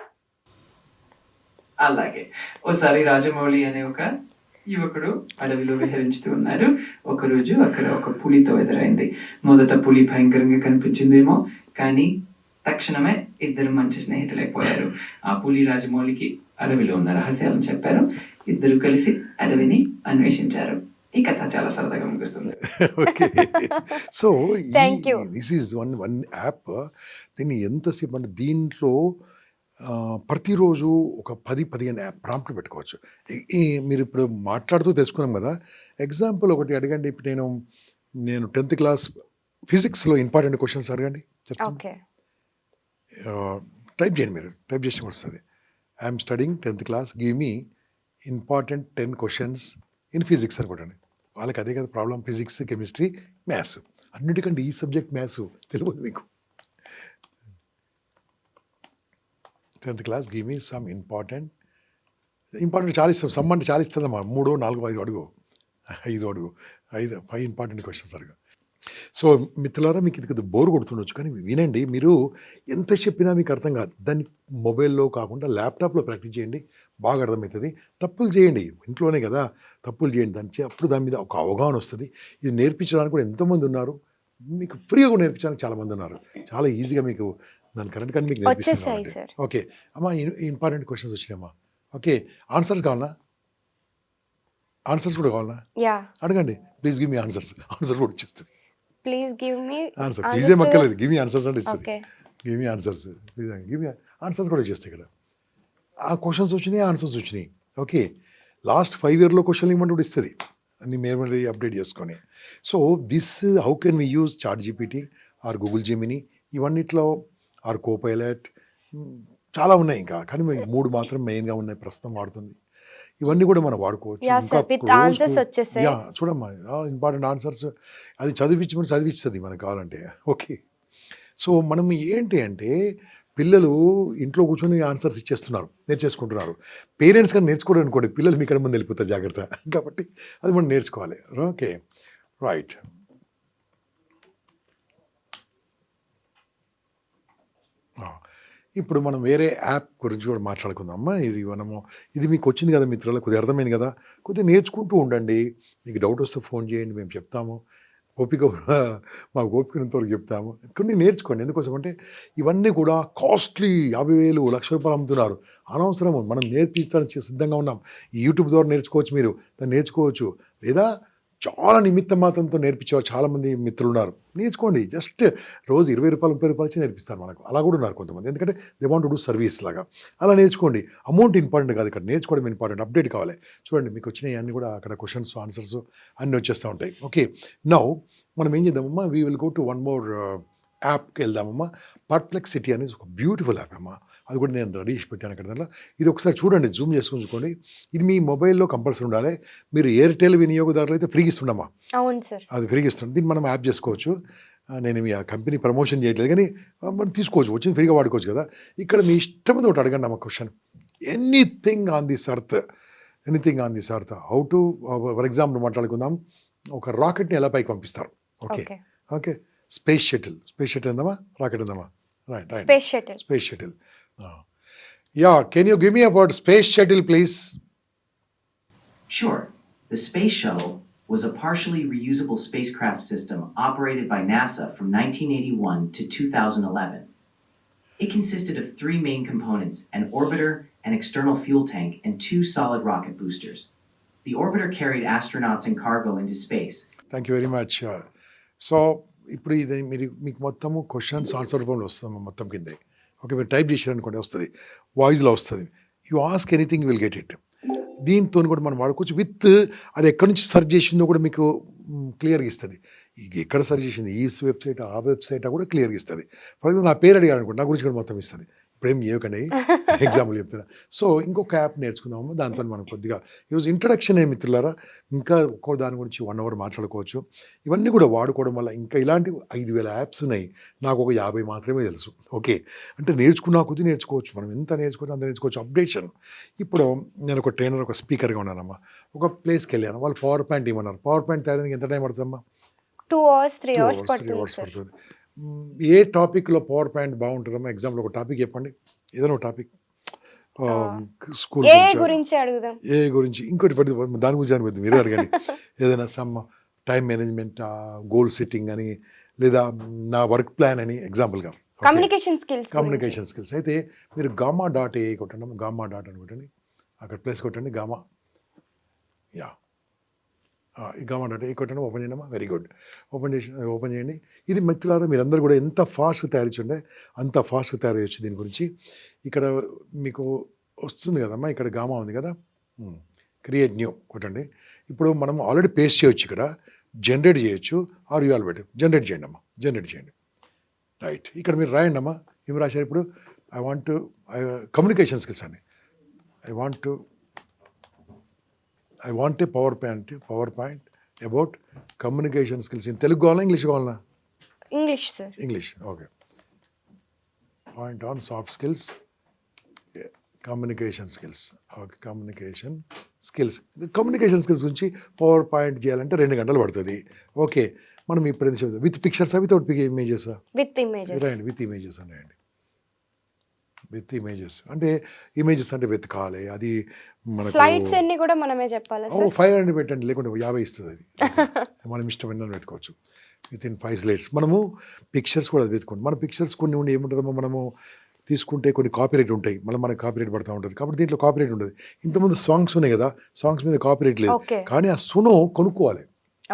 అలాగే, ఓసారి రాజమౌళి అనే ఒక యువకుడు అడవిలో విహరించుతూ ఉన్నారు. ఒకరోజు అక్కడ ఒక పులితో ఎదురైంది. మొదట పులి భయంకరంగా కనిపించిందేమో, కానీ తక్షణమే ఇద్దరు మంచి స్నేహితులైపోయారు. ఆ పులి రాజమౌళికి అడవిలో ఉన్న రహస్యాలను చెప్పారు. ఇద్దరు కలిసి అడవిని అన్వేషించారు. ఈ కథ చాలా సరదాగా ముగుస్తుంది. Okay, so Thank you. This is one app. దీన్ని ఎంతసేపు అంటే దీంట్లో ప్రతిరోజు ఒక 10-15 యాప్ ప్రాంప్ట్లు పెట్టుకోవచ్చు. మీరు ఇప్పుడు మాట్లాడుతూ తెలుసుకున్నాం కదా. ఎగ్జాంపుల్ ఒకటి అడగండి. ఇప్పుడు నేను 10th క్లాస్ ఫిజిక్స్లో ఇంపార్టెంట్ క్వశ్చన్స్ అడగండి చెప్తాను. ఓకే, టైప్ చేయండి, మీరు టైప్ చేసి వస్తుంది. I'm studying 10th class, give me important 10 questions in physics అనుకోండి. వాళ్ళకి అదే కదా ప్రాబ్లం, ఫిజిక్స్, కెమిస్ట్రీ, మ్యాథ్స్. అన్నిటికంటే ఈ సబ్జెక్ట్ మ్యాథ్స్ తెలియదు మీకు. 10th class, give me some important చాలా ఇస్తాం. సమ్ అంటే చాలా ఇస్తుందమ్మా. 3, 4, 5 అడుగు, 5 అడుగు, 5 ఇంపార్టెంట్ క్వశ్చన్స్ అడుగు. సో మిత్రులారా, మీకు ఇది కొద్దిగా బోర్ కొడుతుండొచ్చు, కానీ వినండి. మీరు ఎంత చెప్పినా మీకు అర్థం కాదు. దాన్ని మొబైల్లో కాకుండా ల్యాప్టాప్లో ప్రాక్టీస్ చేయండి, బాగా అర్థమవుతుంది. తప్పులు చేయండి, ఇంట్లోనే కదా, తప్పులు చేయండి. అప్పుడు దాని మీద ఒక అవగాహన వస్తుంది. ఇది నేర్పించడానికి కూడా ఎంతోమంది ఉన్నారు, మీకు ఫ్రీగా కూడా నేర్పించడానికి చాలామంది ఉన్నారు. చాలా ఈజీగా మీకు దాని కరెంట్ కానీ మీకు వచ్చేసాయి నేర్పిస్తున్నాను. సార్. ఓకే అమ్మా, ఇంపార్టెంట్ క్వశ్చన్స్ వచ్చినాయమ్మా. ఓకే, ఆన్సర్స్ కావాలా? ఆన్సర్స్ కూడా కావాలా? యా, అడగండి. Please give me answers. Answer కూడా వచ్చేస్తుంది. Please give me answer please ఏం అక్కర్లేదు, గివ్ మీ ఆన్సర్స్ అంటే ఇస్తుంది. Okay, give me answers, please give me answers కూడా చేస్తాయి ఇక్కడ. ఆ క్వశ్చన్స్ వచ్చినాయి, ఆన్సర్స్ వచ్చినాయి. ఓకే, లాస్ట్ 5 yearలో క్వశ్చన్ ఇవ్వమంటే కూడా ఇస్తుంది, అన్ని మేము అప్డేట్ చేసుకొని. So this how can we use chat GPT or Google Gemini, ఇవన్నిట్లో ఆర్ కోపైలట్, చాలా ఉన్నాయి ఇంకా, కానీ 3 మాత్రం మెయిన్గా ఉన్నాయి ప్రస్తుతం వాడుతుంది. ఇవన్నీ కూడా మనం వాడుకోవచ్చు. యా ఇంకా సార్, విత్ ఆన్సర్స్ వచ్చేసాయి. యా చూడమ్మా, ఇంపార్టెంట్ ఆన్సర్స్ అది చదివిస్తుంది మనకు కావాలంటే. ఓకే, సో మనం ఏంటి అంటే పిల్లలు ఇంట్లో కూర్చొని ఆన్సర్స్ ఇచ్చేస్తున్నారు, నేర్చేసుకుంటున్నారు. పేరెంట్స్ కానీ నేర్చుకోవడం అనుకోండి, పిల్లలు మీ కన్నా ముందు వెళ్ళిపోతారు జాగ్రత్త. కాబట్టి అది మనం నేర్చుకోవాలి. Okay, right. ఇప్పుడు మనం వేరే యాప్ గురించి కూడా మాట్లాడుకుందామమ్మా. ఇది మీకు వచ్చింది కదా మిత్రులకు, కొద్దిగా అర్థమైంది కదా. కొద్దిగా నేర్చుకుంటూ ఉండండి. మీకు డౌట్ వస్తే ఫోన్ చేయండి, మేము చెప్తాము. మాకు ఓపికనంతవరకు చెప్తాము. కొన్ని నేర్చుకోండి. ఎందుకోసం అంటే ఇవన్నీ కూడా కాస్ట్లీ, 50,000, ₹1,00,000 అమ్ముతున్నారు. అనవసరము. మనం నేర్పించడానికి సిద్ధంగా ఉన్నాం. ఈ యూట్యూబ్ ద్వారా నేర్చుకోవచ్చు, మీరు దాన్ని నేర్చుకోవచ్చు. లేదా చాలా నిమిత్త మాత్రంతో నేర్పించేవారు చాలామంది మిత్రులు ఉన్నారు. నేర్చుకోండి. జస్ట్ రోజు ₹20, ₹30 ఇచ్చి నేర్పిస్తారు మనకు. అలా కూడా ఉన్నారు కొంతమంది. ఎందుకంటే they want to do service లాగా. అలా నేర్చుకోండి. అమౌంట్ ఇంపార్టెంట్ కాదు, ఇక్కడ నేర్చుకోవడం ఇంపార్టెంట్. అప్డేట్ కావాలి. చూడండి, మీకు వచ్చినాయి అన్నీ కూడా అక్కడ క్వశ్చన్స్, ఆన్సర్స్ అన్నీ వచ్చేస్తూ ఉంటాయి. ఓకే, నౌ మనం ఏం చేద్దామమ్మా, we will go to one more యాప్కి వెళ్దామమ్మా. పర్ప్లెక్సిటీ అనేది ఒక బ్యూటిఫుల్ యాప్ అమ్మా. అది కూడా నేను రెడీ చేసి పెట్టాను అక్కడ. దాంట్లో ఇది ఒకసారి చూడండి, జూమ్ చేసుకొని చూసుకోండి. ఇది మీ మొబైల్లో కంపల్సరీ ఉండాలి. మీరు ఎయిర్టెల్ వినియోగదారులు అయితే ఫ్రీగా ఇస్తుండమ్మా. అవును సార్, అది ఫ్రీగా ఇస్తుంది. దీన్ని మనం యాప్ చేసుకోవచ్చు. నేను మీ ఆ కంపెనీ ప్రమోషన్ చేయట్లేదు, కానీ మనం తీసుకోవచ్చు, వచ్చింది ఫ్రీగా వాడుకోవచ్చు కదా. ఇక్కడ మీ ఇష్టం ఒకటి అడగండి అమ్మ question. Anything on this earth anything on this earth how to for example మాట్లాడుకుందాం, ఒక రాకెట్ని ఎలా పైకి పంపిస్తారు. Okay okay. Okay, space shuttle ఉందామా, రాకెట్ ఉందామా, right right, space shuttle. Space shuttle. Yeah, can you give me about space shuttle please? Sure. The Space Shuttle was a partially reusable spacecraft system operated by NASA from 1981 to 2011. It consisted of three main components: an orbiter, an external fuel tank, and two solid rocket boosters. The orbiter carried astronauts and cargo into space. Thank you very much. So ఇప్పుడు ఇది మీకు మొత్తము questions answer రూపంలో వస్తుంది మొత్తం కింద. Okay, మీరు type చేశారనుకోండి వస్తుంది, వాయిస్లో వస్తుంది. You ask anything will get it. దీంతో కూడా మనం వాడుకోవచ్చు విత్ అది ఎక్కడి నుంచి సెర్చ్ చేసిందో కూడా మీకు క్లియర్గా ఇస్తుంది. ఎక్కడ సెర్చ్ చేసింది, ఈ వెబ్సైట్ ఆ వెబ్సైట్ కూడా క్లియర్గా ఇస్తుంది. ఫర్ ఎగ్జాంపుల్ నా పేరు అడిగాను అనుకోండి, నా గురించి కూడా మొత్తం ఇస్తుంది. ఇప్పుడేం చేయకండి, ఎగ్జాంపుల్ చెప్తున్నా. సో ఇంకొక యాప్ నేర్చుకుందాము, దాంతో మనం కొద్దిగా ఈరోజు ఇంట్రడక్షన్ ఏ మిత్రులారా, ఇంకా ఒక్కో దాని గురించి 1 hour మాట్లాడుకోవచ్చు. ఇవన్నీ కూడా వాడుకోవడం వల్ల ఇంకా ఇలాంటి 5,000 యాప్స్ ఉన్నాయి, నాకు ఒక 50 మాత్రమే తెలుసు. ఓకే, అంటే నేర్చుకున్నా కొద్ది నేర్చుకోవచ్చు, మనం ఎంత నేర్చుకోవచ్చు అంత నేర్చుకోవచ్చు. అప్డేషన్. ఇప్పుడు నేను ఒక ట్రైనర్, ఒక స్పీకర్గా ఉన్నానమ్మా, ఒక ప్లేస్కి వెళ్ళాను, వాళ్ళు పవర్ పాయింట్ ఇవ్వమన్నారు. పవర్ పాయింట్ తయారీకి ఎంత టైం పడుతుందమ్మా? 2 hours 3 hours 3 పడుతుంది hours సార్. పడుతుంది. ఏ టాపిక్లో పవర్ పాయింట్ బాగుంటుందమ్మా? ఎగ్జాంపుల్ ఒక టాపిక్ చెప్పండి, ఏదైనా ఒక టాపిక్. స్కూల్ ఏ గురించి అడుగుదాం. ఏ గురించి, ఇంకోటి పడి దాని గురించి అనిపోతుంది, మీరే అడగండి. ఏదైనా some time management, goal setting అని, లేదా నా వర్క్ ప్లాన్ అని ఎగ్జాంపుల్గా. Communication skills. కమ్యూనికేషన్ స్కిల్స్ అయితే మీరు gamma.ai కొట్టండి, గామా డాట్ అని కొట్టండి, అక్కడ ప్లేస్ కొట్టండి, గామా. యా, ఈ gamma.ai కొట్టండి, ఓపెన్ చేయండి. వెరీ గుడ్, ఓపెన్ చేయండి. ఇది మిత్రులారా మీరందరూ కూడా ఎంత ఫాస్ట్గా తయారు చేయండి అంత ఫాస్ట్గా తయారు చేయొచ్చు. దీని గురించి ఇక్కడ మీకు వస్తుంది కదమ్మా, ఇక్కడ గామా ఉంది కదా, క్రియేట్ న్యూ కొట్టండి. ఇప్పుడు మనం ఆల్రెడీ పేస్ట్ చేయొచ్చు, ఇక్కడ జనరేట్ చేయొచ్చు. ఆర్ యూ ఆల్ పెట్టి జనరేట్ చేయండి అమ్మా, జనరేట్ చేయండి. రైట్, ఇక్కడ మీరు రాయండి అమ్మా, ఏం రాశారు ఇప్పుడు? ఐ వాంట్ కమ్యూనికేషన్ స్కిల్స్ అండి. I want a power point about communication skills. In Telugu కావాలా, ఇంగ్లీష్ కావాలా? English sir. English. Okay, point on soft skills, communication skills. Okay, communication skills గురించి పవర్ పాయింట్ చేయాలంటే 2 గంటలు పడుతుంది. ఓకే, మనం ఇప్పుడు with pictures, without images? With images. రాయండి, with images అని రాయండి. విత్ ఇమేజెస్ అంటే ఇమేజెస్ అంటే వెతకాలి, అది మనకు స్లైడ్స్ అన్ని కూడా మనమే చెప్పాలా సార్? 500 పెట్టండి, లేకుంటే 50 ఇస్తుంది అది. మనం ఇష్టమైన పెట్టుకోవచ్చు. విత్ ఇన్ 5 slides మనము పిక్చర్స్ కూడా వెతుకోండి. మన పిక్చర్స్ కొన్ని ఉండి ఏముంటుందమ్మా, మనము తీసుకుంటే కొన్ని కాపీరైట్ ఉంటాయి, మళ్ళీ మనకు కాపీరైట్ పడుతూ ఉంటుంది. కాబట్టి దీంట్లో కాపీరైట్ ఉంటుంది. ఇంతకుముందు సాంగ్స్ ఉన్నాయి కదా, సాంగ్స్ మీద కాపీరైట్ లేదు, ఓకే. కానీ ఆ సును కొనుక్కోవాలి.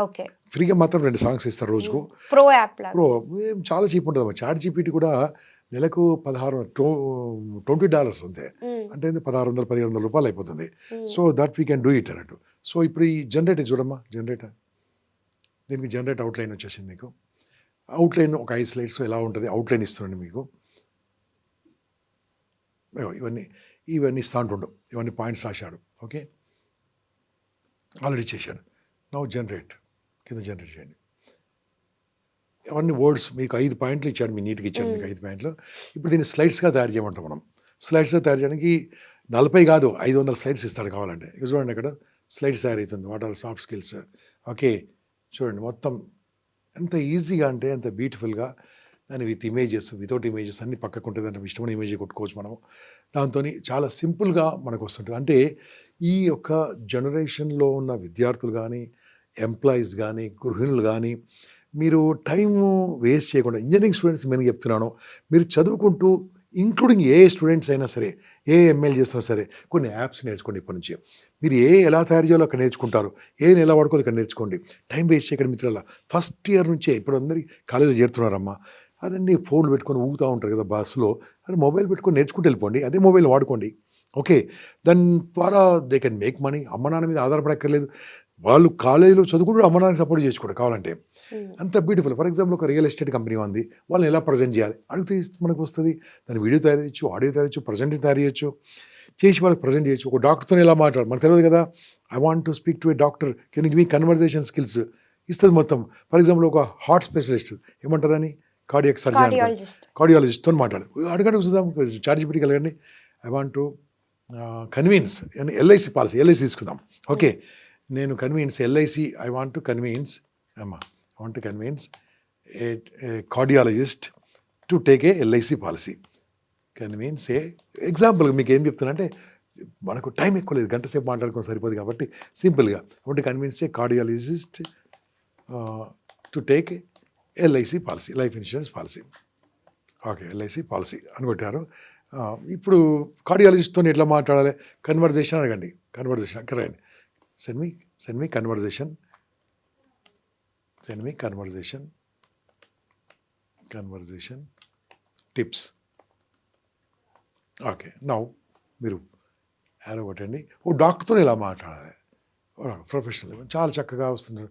ఓకే. ఫ్రీగా మాత్రం 2 songs ఇస్తారు రోజుకు. ప్రో యాప్ లాగా. ప్రో చాలా చీప్ ఉంటుందమ్మా. చాట్ జీపీటీ కూడా నెలకు $20 అంతే, అంటే 1,600-1,700 రూపాయలు అయిపోతుంది. So that we can do it అన్నట్టు. సో ఇప్పుడు ఈ జనరేటర్ చూడమ్మా, జనరేటర్, దీనికి జనరేట్ అవుట్లైన్ వచ్చేసింది. మీకు అవుట్లైన్ ఒక 5 slides ఎలా ఉంటుంది, అవుట్లైన్ ఇస్తుండండి మీకు. ఇవన్నీ ఇస్తా ఉంటుండు, ఇవన్నీ పాయింట్స్ రాశాడు. ఓకే, ఆల్రెడీ చేశాడు. నౌ జనరేట్, కింద జనరేట్ చేయండి. అవన్నీ వర్డ్స్ మీకు 5 పాయింట్లు ఇచ్చాడు, మీ నీట్గా ఇచ్చాడు మీకు 5 పాయింట్లు. ఇప్పుడు దీన్ని స్లైడ్స్గా తయారు చేయమంటాం మనం. స్లైడ్స్గా తయారు చేయడానికి 40 కాదు 500 slides ఇస్తాడు కావాలంటే. ఇక చూడండి, అక్కడ స్లైడ్స్ తయారవుతుంది. What are soft skills. Okay, చూడండి మొత్తం ఎంత ఈజీగా అంటే అంత బ్యూటిఫుల్గా. దాన్ని విత్ ఇమేజెస్, వితౌట్ ఇమేజెస్ అన్ని పక్కకు ఉంటుంది. అంటే ఇష్టమైన ఇమేజ్ కొట్టుకోవచ్చు మనం. దాంతో చాలా సింపుల్గా మనకు వస్తుంటుంది. అంటే ఈ యొక్క జనరేషన్లో ఉన్న విద్యార్థులు కానీ, ఎంప్లాయీస్ కానీ, గృహిణులు కానీ, మీరు టైము వేస్ట్ చేయకుండా, ఇంజనీరింగ్ స్టూడెంట్స్ నేను చెప్తున్నాను, మీరు చదువుకుంటూ ఇంక్లూడింగ్ ఏ స్టూడెంట్స్ అయినా సరే, ఏ ఎంఎల్ చేస్తున్నా సరే, కొన్ని యాప్స్ నేర్చుకోండి ఇప్పటి నుంచి. మీరు ఎలా తయారు చేయాలో అక్కడ నేర్చుకుంటారు, ఎలా వాడుకోవాలి ఇక్కడ నేర్చుకోండి. టైం వేస్ట్ చేయకండి మిత్రుల. ఫస్ట్ ఇయర్ నుంచే ఇప్పుడు అందరి కాలేజీలో చేరుతున్నారమ్మా, అదన్నీ ఫోన్లు పెట్టుకొని ఊగుతూ ఉంటారు కదా బస్సులో, అది మొబైల్ పెట్టుకొని నేర్చుకుంటూ వెళ్ళిపోండి. అదే మొబైల్ వాడుకోండి. ఓకే, దాని ద్వారా దే కెన్ మేక్ మనీ. అమ్మ నాన్న మీద ఆధారపడక్కర్లేదు. వాళ్ళు కాలేజీలో చదువుకుంటూ అమ్మ నాన్నకి సపోర్ట్ చేసుకోండి కావాలంటే. అంత బ్యూటిఫుల్. ఫర్ ఎగ్జాంపుల్ ఒక రియల్ ఎస్టేట్ కంపెనీ ఉంది, వాళ్ళని ఎలా ప్రజెంట్ చేయాలి అడిగితే మనకు వస్తుంది. దాని వీడియో తయారు చేయొచ్చు, ఆడియో తయారు చేయొచ్చు, ప్రజెంట్ తయారు చేయొచ్చు, చేసి వాళ్ళకి ప్రజెంట్ చేయొచ్చు. ఒక డాక్టర్తో ఎలా మాట్లాడాలి మనకు తెలియదు కదా. I want to speak to a doctor, can you give me conversation skills ఇస్తుంది మొత్తం. ఫర్ ఎగ్జాంపుల్ ఒక హార్ట్ స్పెషలిస్ట్ ఏమంటారని, కార్డియాక్ సర్జన్, కార్డియాలజిస్ట్తో మాట్లాడు, అడగండి చూద్దాం, చాట్ జీపీటీకి వెళ్ళండి. I want to convince LIC policy, LIC తీసుకుందాం. ఓకే, నేను convince LIC, I want to convince a cardiologist to take a LIC policy. Convince a example మీకు ఏం చెప్తున్నా అంటే మనకు టైం ఎక్కువ లేదు, గంట సేపు మాట్లాడుకోవడం సరిపోదు కాబట్టి సింపుల్గా అంటే convince a cardiologist to take LIC policy, life insurance policy. Okay, LIC policy అనుకుంటారు. ఇప్పుడు కార్డియాలజిస్ట్తో ఎట్లా మాట్లాడాలి, కన్వర్జేషన్ అడగండి, కన్వర్జేషన్ అక్కడ రండి. Send me conversation tips. Okay, now మీరు యారో కొట్టండి. ఓ డాక్టర్తో ఇలా మాట్లాడాలి, ప్రొఫెషనల్ చాలా చక్కగా వస్తున్నారు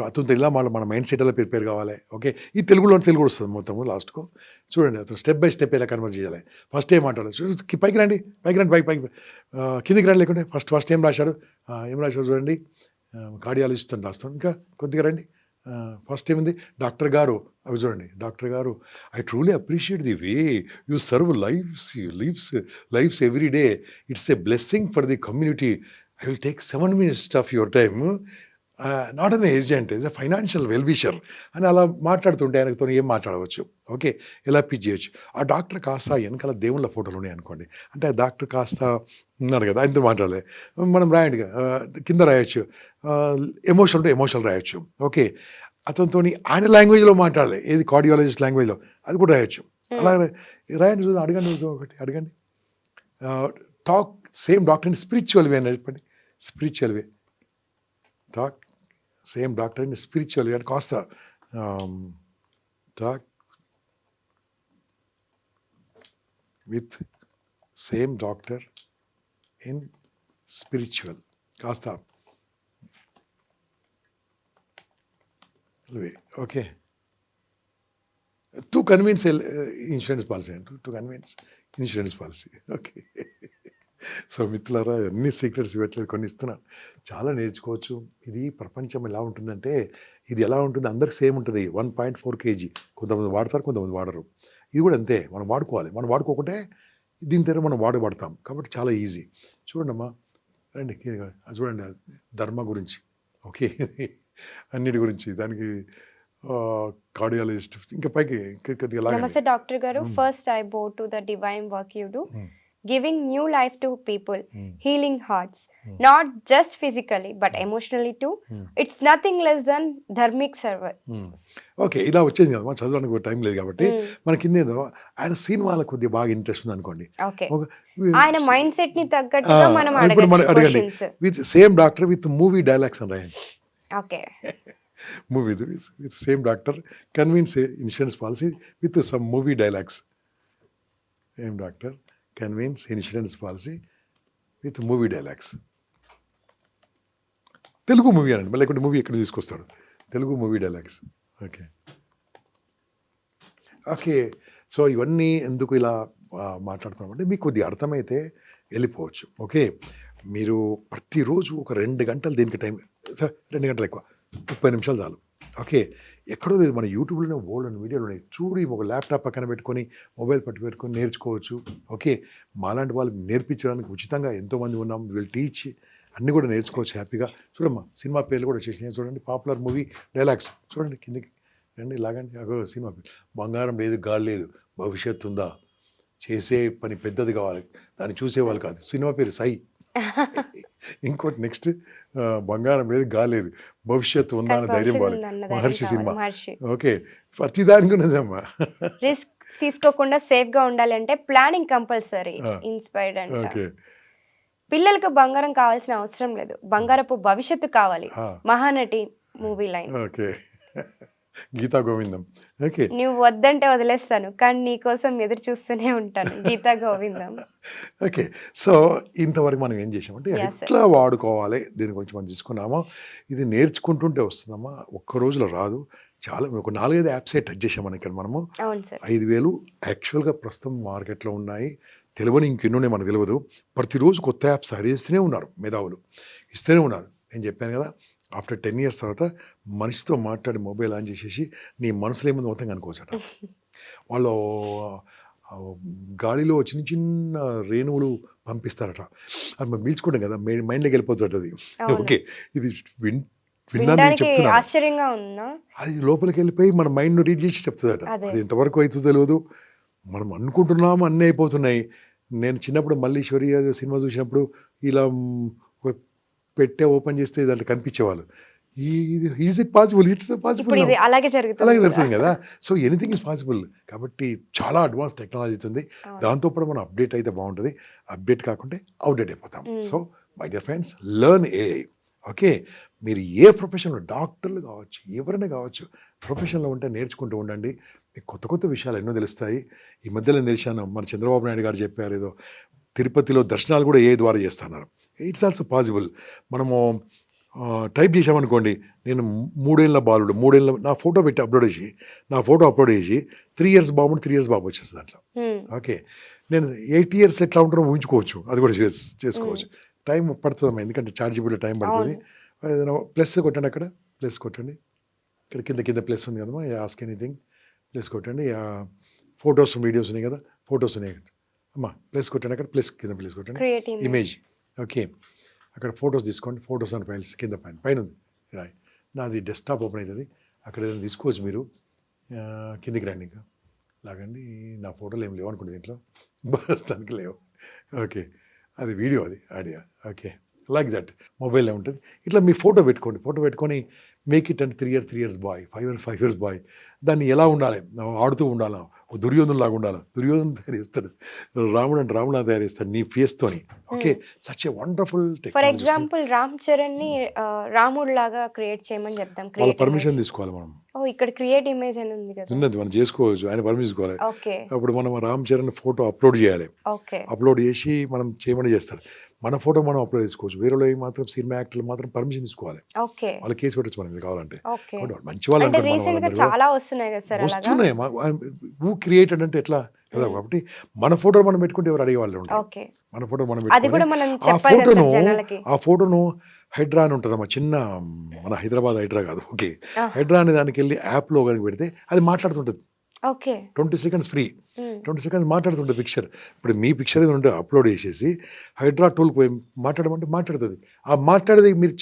అతనితో ఇలా మన మైండ్ సెట్ ఎలా ప్రిపేర్ కావాలి. ఓకే, ఈ తెలుగు వస్తుంది మొత్తము లాస్ట్కు. చూడండి అతను స్టెప్ బై స్టెప్ ఎలా కన్వర్ట్ చేయాలి. ఫస్ట్ ఏం మాట్లాడాలి, పైకి రండి పైకి కిందికి రండి, లేకుంటే ఫస్ట్ ఏం రాశాడు చూడండి, కార్డియాలజిస్ట్ అని రాస్తాం. ఇంకా కొద్దిగా రండి, ఫస్ట్ ఏముంది, డాక్టర్ గారు, అవి చూడండి, డాక్టర్ గారు, I truly appreciate the way you serve lifes every day, it's a blessing for the community. I will take 7 minutes of your time, not an agent, is a financial well-wisher అని అలా మాట్లాడుతుంటే ఆయనతో ఏం మాట్లాడవచ్చు. Okay, ఎలా pitch చేయొచ్చు. ఆ doctor కాస్త వెనకాల దేవుళ్ళ ఫోటోలు ఉన్నాయి అనుకోండి, అంటే ఆ డాక్టర్ కాస్త ఉన్నాడు కదా, ఆయనతో మాట్లాడలే, మనం రాయండి, కింద రాయొచ్చు, ఎమోషనల్ రాయొచ్చు. ఓకే, అతనితో ఆయన లాంగ్వేజ్లో మాట్లాడాలి, ఏది కార్డియాలజిస్ట్ లాంగ్వేజ్లో, అది కూడా రాయొచ్చు. అలా రాయండి, చూద్దాం, అడగండి. Talk same doctor in spiritual way అని చెప్పండి, spiritual way talk same doctor in spiritual way అని కాస్త talk with same doctor in spiritual కాస్త way. Okay, to convince insurance policy okay. So మిత్రులారా, అన్ని సీక్రెట్స్ ఇవ్వట్లేదు, కొన్ని ఇస్తున్నాను, చాలా నేర్చుకోవచ్చు. ఇది ప్రపంచం ఎలా ఉంటుందంటే, ఇది ఎలా ఉంటుంది, అందరికి సేమ్ ఉంటుంది. 1.4 kg, కొంతమంది వాడతారు, కొంతమంది వాడరు. ఇది కూడా అంతే, మనం వాడుకోవాలి. మనం వాడుకోకుంటే దీని దగ్గర మనం వాడబడతాం, కాబట్టి చాలా ఈజీ. చూడండి అమ్మా, రండి, చూడండి, ధర్మ గురించి, ఓకే, అన్నిటి గురించి, దానికి కార్డియాలజిస్ట్, ఇంకా పైకి నమస్తే డాక్టర్ గారు. ఫస్ట్ ఐ బో to the divine work you do, giving new life to people, healing hearts, not just physically but emotionally too. It's nothing less than dharmic service. Okay, ఇలా వచ్చేది కదా, చదవడానికి టైం లేదు కాబట్టి మనకి ఇందేదో ఆయన సినిమాల కొద్దిగా బాగా ఇంట్రెస్ట్ ఉంది అనుకోండి, ఓకే, ఆయన మైండ్ సెట్ ని తగ్గట్టుగా మనం అడగండి. With same doctor with movie dialogues అని రాయండి. Okay, movie with same doctor convince insurance policy with some movie dialogues. Same doctor convince insurance policy with movie dialogues. Telugu movie అనండి, మళ్ళీ లేకుంటే మూవీ ఎక్కడ తీసుకొస్తాడు, Telugu movie dialogues. Okay, so ఇవన్నీ ఎందుకు ఇలా మాట్లాడుతున్నామంటే మీకు కొద్దిగా అర్థమైతే వెళ్ళిపోవచ్చు. ఓకే, మీరు ప్రతిరోజు ఒక 2 గంటలు దీనికి టైం, 2 గంటలు ఎక్కువ, 30 నిమిషాలు చాలు. ఓకే, ఎక్కడో లేదు, మన యూట్యూబ్లోనే ఓల్డ్ వీడియోలు ఉన్నాయి, చూడి ఒక ల్యాప్టాప్ పక్కన పెట్టుకొని మొబైల్ పెట్టుకొని నేర్చుకోవచ్చు. ఓకే, మాలాంటి వాళ్ళు నేర్పించడానికి ఉచితంగా ఎంతోమంది ఉన్నాం, వీళ్ళు టీచ్ అన్నీ కూడా నేర్చుకోవచ్చు హ్యాపీగా. చూడమ్మా, సినిమా పేర్లు కూడా చేసినాయి చూడండి, పాపులర్ మూవీ డైలాగ్స్ చూడండి, కిందికి రండి, లాగండి. అగో సినిమా పేరు, బంగారం లేదు గాలి లేదు భవిష్యత్తు ఉందా, చేసే పని పెద్దది కావాలి, దాన్ని చూసేవాళ్ళు కాదు. సినిమా పేరు సై. ఇంకోటి నెక్స్ట్, బంగారం లేదు గాలేదు భవిష్యత్తు ఉందా అని ధైర్యం పోవాలి, మహర్షి సినిమా. ఓకే, ప్రతి దానికి ఉన్నదమ్మా. రిస్క్ తీసుకోకుండా సేఫ్ గా ఉండాలి అంటే ప్లానింగ్ కంపల్సరీ, ఇన్స్పైర్డ్ అంటే. ఓకే, పిల్లలకు బంగారం కావాల్సిన అవసరం లేదు, బంగారపు భవిష్యత్తు కావాలి. Mahanati movie line. Okay, Geetha Govindam. Okay, నువ్వు వద్దంటే వదిలేస్తాను, కానీ నీ కోసం ఎదురు చూస్తూనే ఉంటాను, గీతా గోవిందం. ఓకే, సో ఇంతవరకు మనం ఏం చేసామంటే ఎట్లా వాడుకోవాలి దీని గురించి మనం తీసుకున్నామో. ఇది నేర్చుకుంటుంటే వస్తుందమ్మా, ఒక్క రోజులో రాదు. చాలా ఒక 4-5 యాప్సే టచ్ చేసాం ఇక్కడ మనము. 5,000 యాక్చువల్గా ప్రస్తుతం మార్కెట్లో ఉన్నాయి, తెలియని ఇంకెన్నున్నాయి మనకు తెలియదు. ప్రతిరోజు కొత్త యాప్స్ హరిస్తూనే ఉన్నారు, మేధావులు ఇస్తూనే ఉన్నారు. నేను చెప్పాను కదా, ఆఫ్టర్ 10 years తర్వాత మనిషితో మాట్లాడి మొబైల్ ఆన్ చేసేసి నీ మనసులో ఏముంది మొత్తం కనుకోవచ్చట. వాళ్ళు గాలిలో చిన్న చిన్న రేణువులు పంపిస్తారట. అది మనం పీల్చుకుంటాం కదా, మైండ్లోకి వెళ్ళిపోతుంది అది. అవును. ఓకే, ఇది విన్నాను నేను వినడానికి చెప్తున్నాను. ఆశ్చర్యంగా ఉందా? అది లోపలికి వెళ్ళిపోయి మన మైండ్ను రీడ్ చేసి చెప్తుందట. అదే. అది ఎంతవరకు అవుతుందో తెలియదు. మనం అనుకుంటున్నాము అన్నీ అయిపోతున్నాయి. నేను చిన్నప్పుడు మల్లీశ్వరి అదే సినిమా చూసినప్పుడు ఇలా పెట్టే ఓపెన్ చేస్తే దాంట్లో కనిపించేవాళ్ళు. Is it possible, it's possible, ఇప్పుడు ఇది అలాగే అలాగే జరుగుతుంది జరుగుతుంది కదా. So anything is possible. కాబట్టి చాలా అడ్వాన్స్ టెక్నాలజీ ఉంది. అవును. దాంతో పాటు మనం అప్డేట్ అయితే బాగుంటుంది. అప్డేట్ కాకుంటే అవుట్డేట్ అయిపోతాం. Mm. So my dear friends, learn AI. Okay, మీరు ఏ ప్రొఫెషన్లో, డాక్టర్లు కావచ్చు, ఎవరైనా కావచ్చు, ప్రొఫెషన్లో ఉంటే నేర్చుకుంటూ ఉండండి. మీకు కొత్త కొత్త విషయాలు ఎన్నో తెలుస్తాయి. ఈ మధ్యలో తెలిసాను, మన చంద్రబాబు నాయుడు గారు చెప్పారు ఏదో తిరుపతిలో దర్శనాలు కూడా ఏ ద్వారా చేస్తున్నారు. It's also possible. మనము టైప్ చేసామనుకోండి, నేను 3 ఏళ్ళ బాలుడు, 3 ఏళ్ళ నా ఫోటో పెట్టి అప్లోడ్ చేసి 3 ఇయర్స్ బాబు 3 ఇయర్స్ బాబు వచ్చేస్తుంది దాంట్లో. Hmm. ఓకే, నేను 8 ఇయర్స్ ఎట్లా ఉంటారో ఊహించుకోవచ్చు. అది కూడా చేసుకోవచ్చు. టైం పడుతుందమ్మా, ఎందుకంటే చార్జీబుల్లో టైం పడుతుంది. ఏదైనా ప్లస్ కొట్టండి, అక్కడ ప్లస్ కొట్టండి, ఇక్కడ కింద ప్లస్ ఉంది కదమ్మా, ఆస్క్ ఎనీథింగ్ ప్లస్ కొట్టండి. ఫొటోస్ వీడియోస్ ఉన్నాయి కదా, ఫొటోస్ ఉన్నాయి అమ్మా, ప్లస్ కొట్టండి, అక్కడ ప్లస్ కింద ప్లస్ కొట్టండి. Create image. ఇమేజ్. ఓకే, అక్కడ ఫొటోస్ తీసుకోండి, ఫొటోస్ అండ్ ఫైల్స్ కింద పైన ఉంది. నాది డెస్క్టాప్ ఓపెన్ అవుతుంది, అక్కడ ఏదైనా తీసుకోవచ్చు మీరు. కిందికి రండి, ఇంకా లాగండి. నా ఫోటోలు ఏం లేవు అనుకోండి దీంట్లో, ప్రస్తుతానికి లేవు. ఓకే, అది వీడియో, అది ఆడియో. ఓకే, లైక్ దట్ మొబైల్లో ఉంటుంది. ఇట్లా మీ ఫోటో పెట్టుకొని make it and 3 years boy, 5 years boy. దాన్ని ఎలా ఉండాలి, ఆడుతూ ఉండాలా, దుర్యోధన్ లాగా ఉండాలి. దుర్యోధన్ తయారు చేస్తాడు, రాముడు తయారు చేస్తాడు నీ ఫేస్తోని. Okay, such a wonderful for technology. Example Ram Charan ని రాముడు లాగా క్రియేట్ చేయమని చెప్తాం. వాళ్ళ క్రియేట్ పర్మిషన్ తీసుకోవాలి మనం. ఓ, ఇక్కడ క్రియేట్ ఇమేజ్ అని ఉంది కదా. ఉన్నది మనం చేసుకోవచ్చు, ఆయన పర్మిషన్ తీసుకోవాలి. ఓకే అప్పుడు మనం రామ్ చరణ్ ఫోటో అప్లోడ్ చేయాలి. ఓకే అప్లోడ్ చేసి మనం చేయమని చేస్తారు. మన ఫోటో మనం అప్లోడ్ చేసుకోవచ్చు. వేరేలో మాత్రం సినిమా యాక్టర్లు మాత్రం పర్మిషన్ తీసుకోవాలి. ఓకే వాళ్ళ కేసు పెట్టచ్చు మనం, ఇది కావాలంటే. ఓకే. కాబట్టి వాళ్ళు మంచి వాళ్ళు అంటే అనుకోండి, మన రీసెంట్ గా వాళ్ళందరూ చాలా వస్తున్నాయి కదా సార్ అలాగా. వస్తున్నాయి. హూ క్రియేటెడ్ అంటే ఎట్లా కదా, కాబట్టి మన ఫోటో మనం పెట్టుకుంటే ఎవరు అడిగే వాళ్ళు ఉండరు. ఓకే, మన ఫోటో మనం అది కూడా పెట్టుకొని మనం ఆ చెప్పాలి కదా ఫోటోను సార్ జనాలకి. ఆ ఫోటోను హైడ్రా అని ఉంటుందమ్మా, చిన్న మన హైదరాబాద్ హైడ్రా కాదు. ఓకే, హైడ్రా అనే దానికి వెళ్ళి యాప్లో కనుక పెడితే అది మాట్లాడుతుంటుంది. ఓకే 20 seconds ఫ్రీ, 20 seconds మాట్లాడుతుంటే పిక్చర్. ఇప్పుడు మీ పిక్చర్ ఏదో ఉంటే అప్లోడ్ చేసేసి హైడ్రా టూల్కి పోయి మాట్లాడమంటే మాట్లాడుతుంది. ఆ మాట్లాడేది మీరు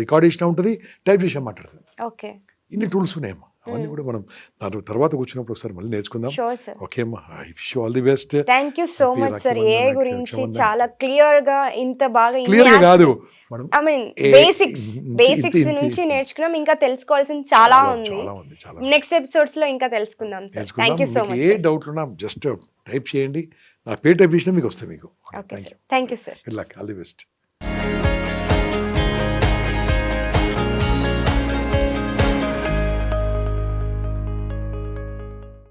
రికార్డ్ చేసినా ఉంటుంది, టైప్ చేసినా మాట్లాడుతుంది. ఓకే ఇన్ని టూల్స్ ఉన్నాయమ్మా. అవన్నీ కూడా మనం తర్వాత కూర్చున్నప్పుడు ఒకసారి మళ్ళీ నేర్చుకుందాం. Sure sir. ఓకే అమ్మా, I wish you all the best. Thank you so Happy much sir. Rakhi A Bandhan, గురించి Raksha Bandhan. చాలా క్లియర్ గా ఇంత బాగా క్లియర్గా కాదు, మనం ఐ మీన్ ఏ- బేసిక్స్ ఇంత- నుంచి నేర్చుకున్నాం. ఇంకా తెలుసుకోవాల్సింది చాలా ఉంది. చాలా నెక్స్ట్ ఎపిసోడ్స్ లో ఇంకా తెలుసుకుందాం సార్. థ్యాంక్ యూ సో నేర్చుకుందాం. మచ్. మీకు ఏ డౌట్ ఉన్నా జస్ట్ టైప్ చేయండి, నా పేరు టైప్ చేసినా మీకు వస్తాయి మీకు. Okay sir, thank you sir. Good luck, all the best.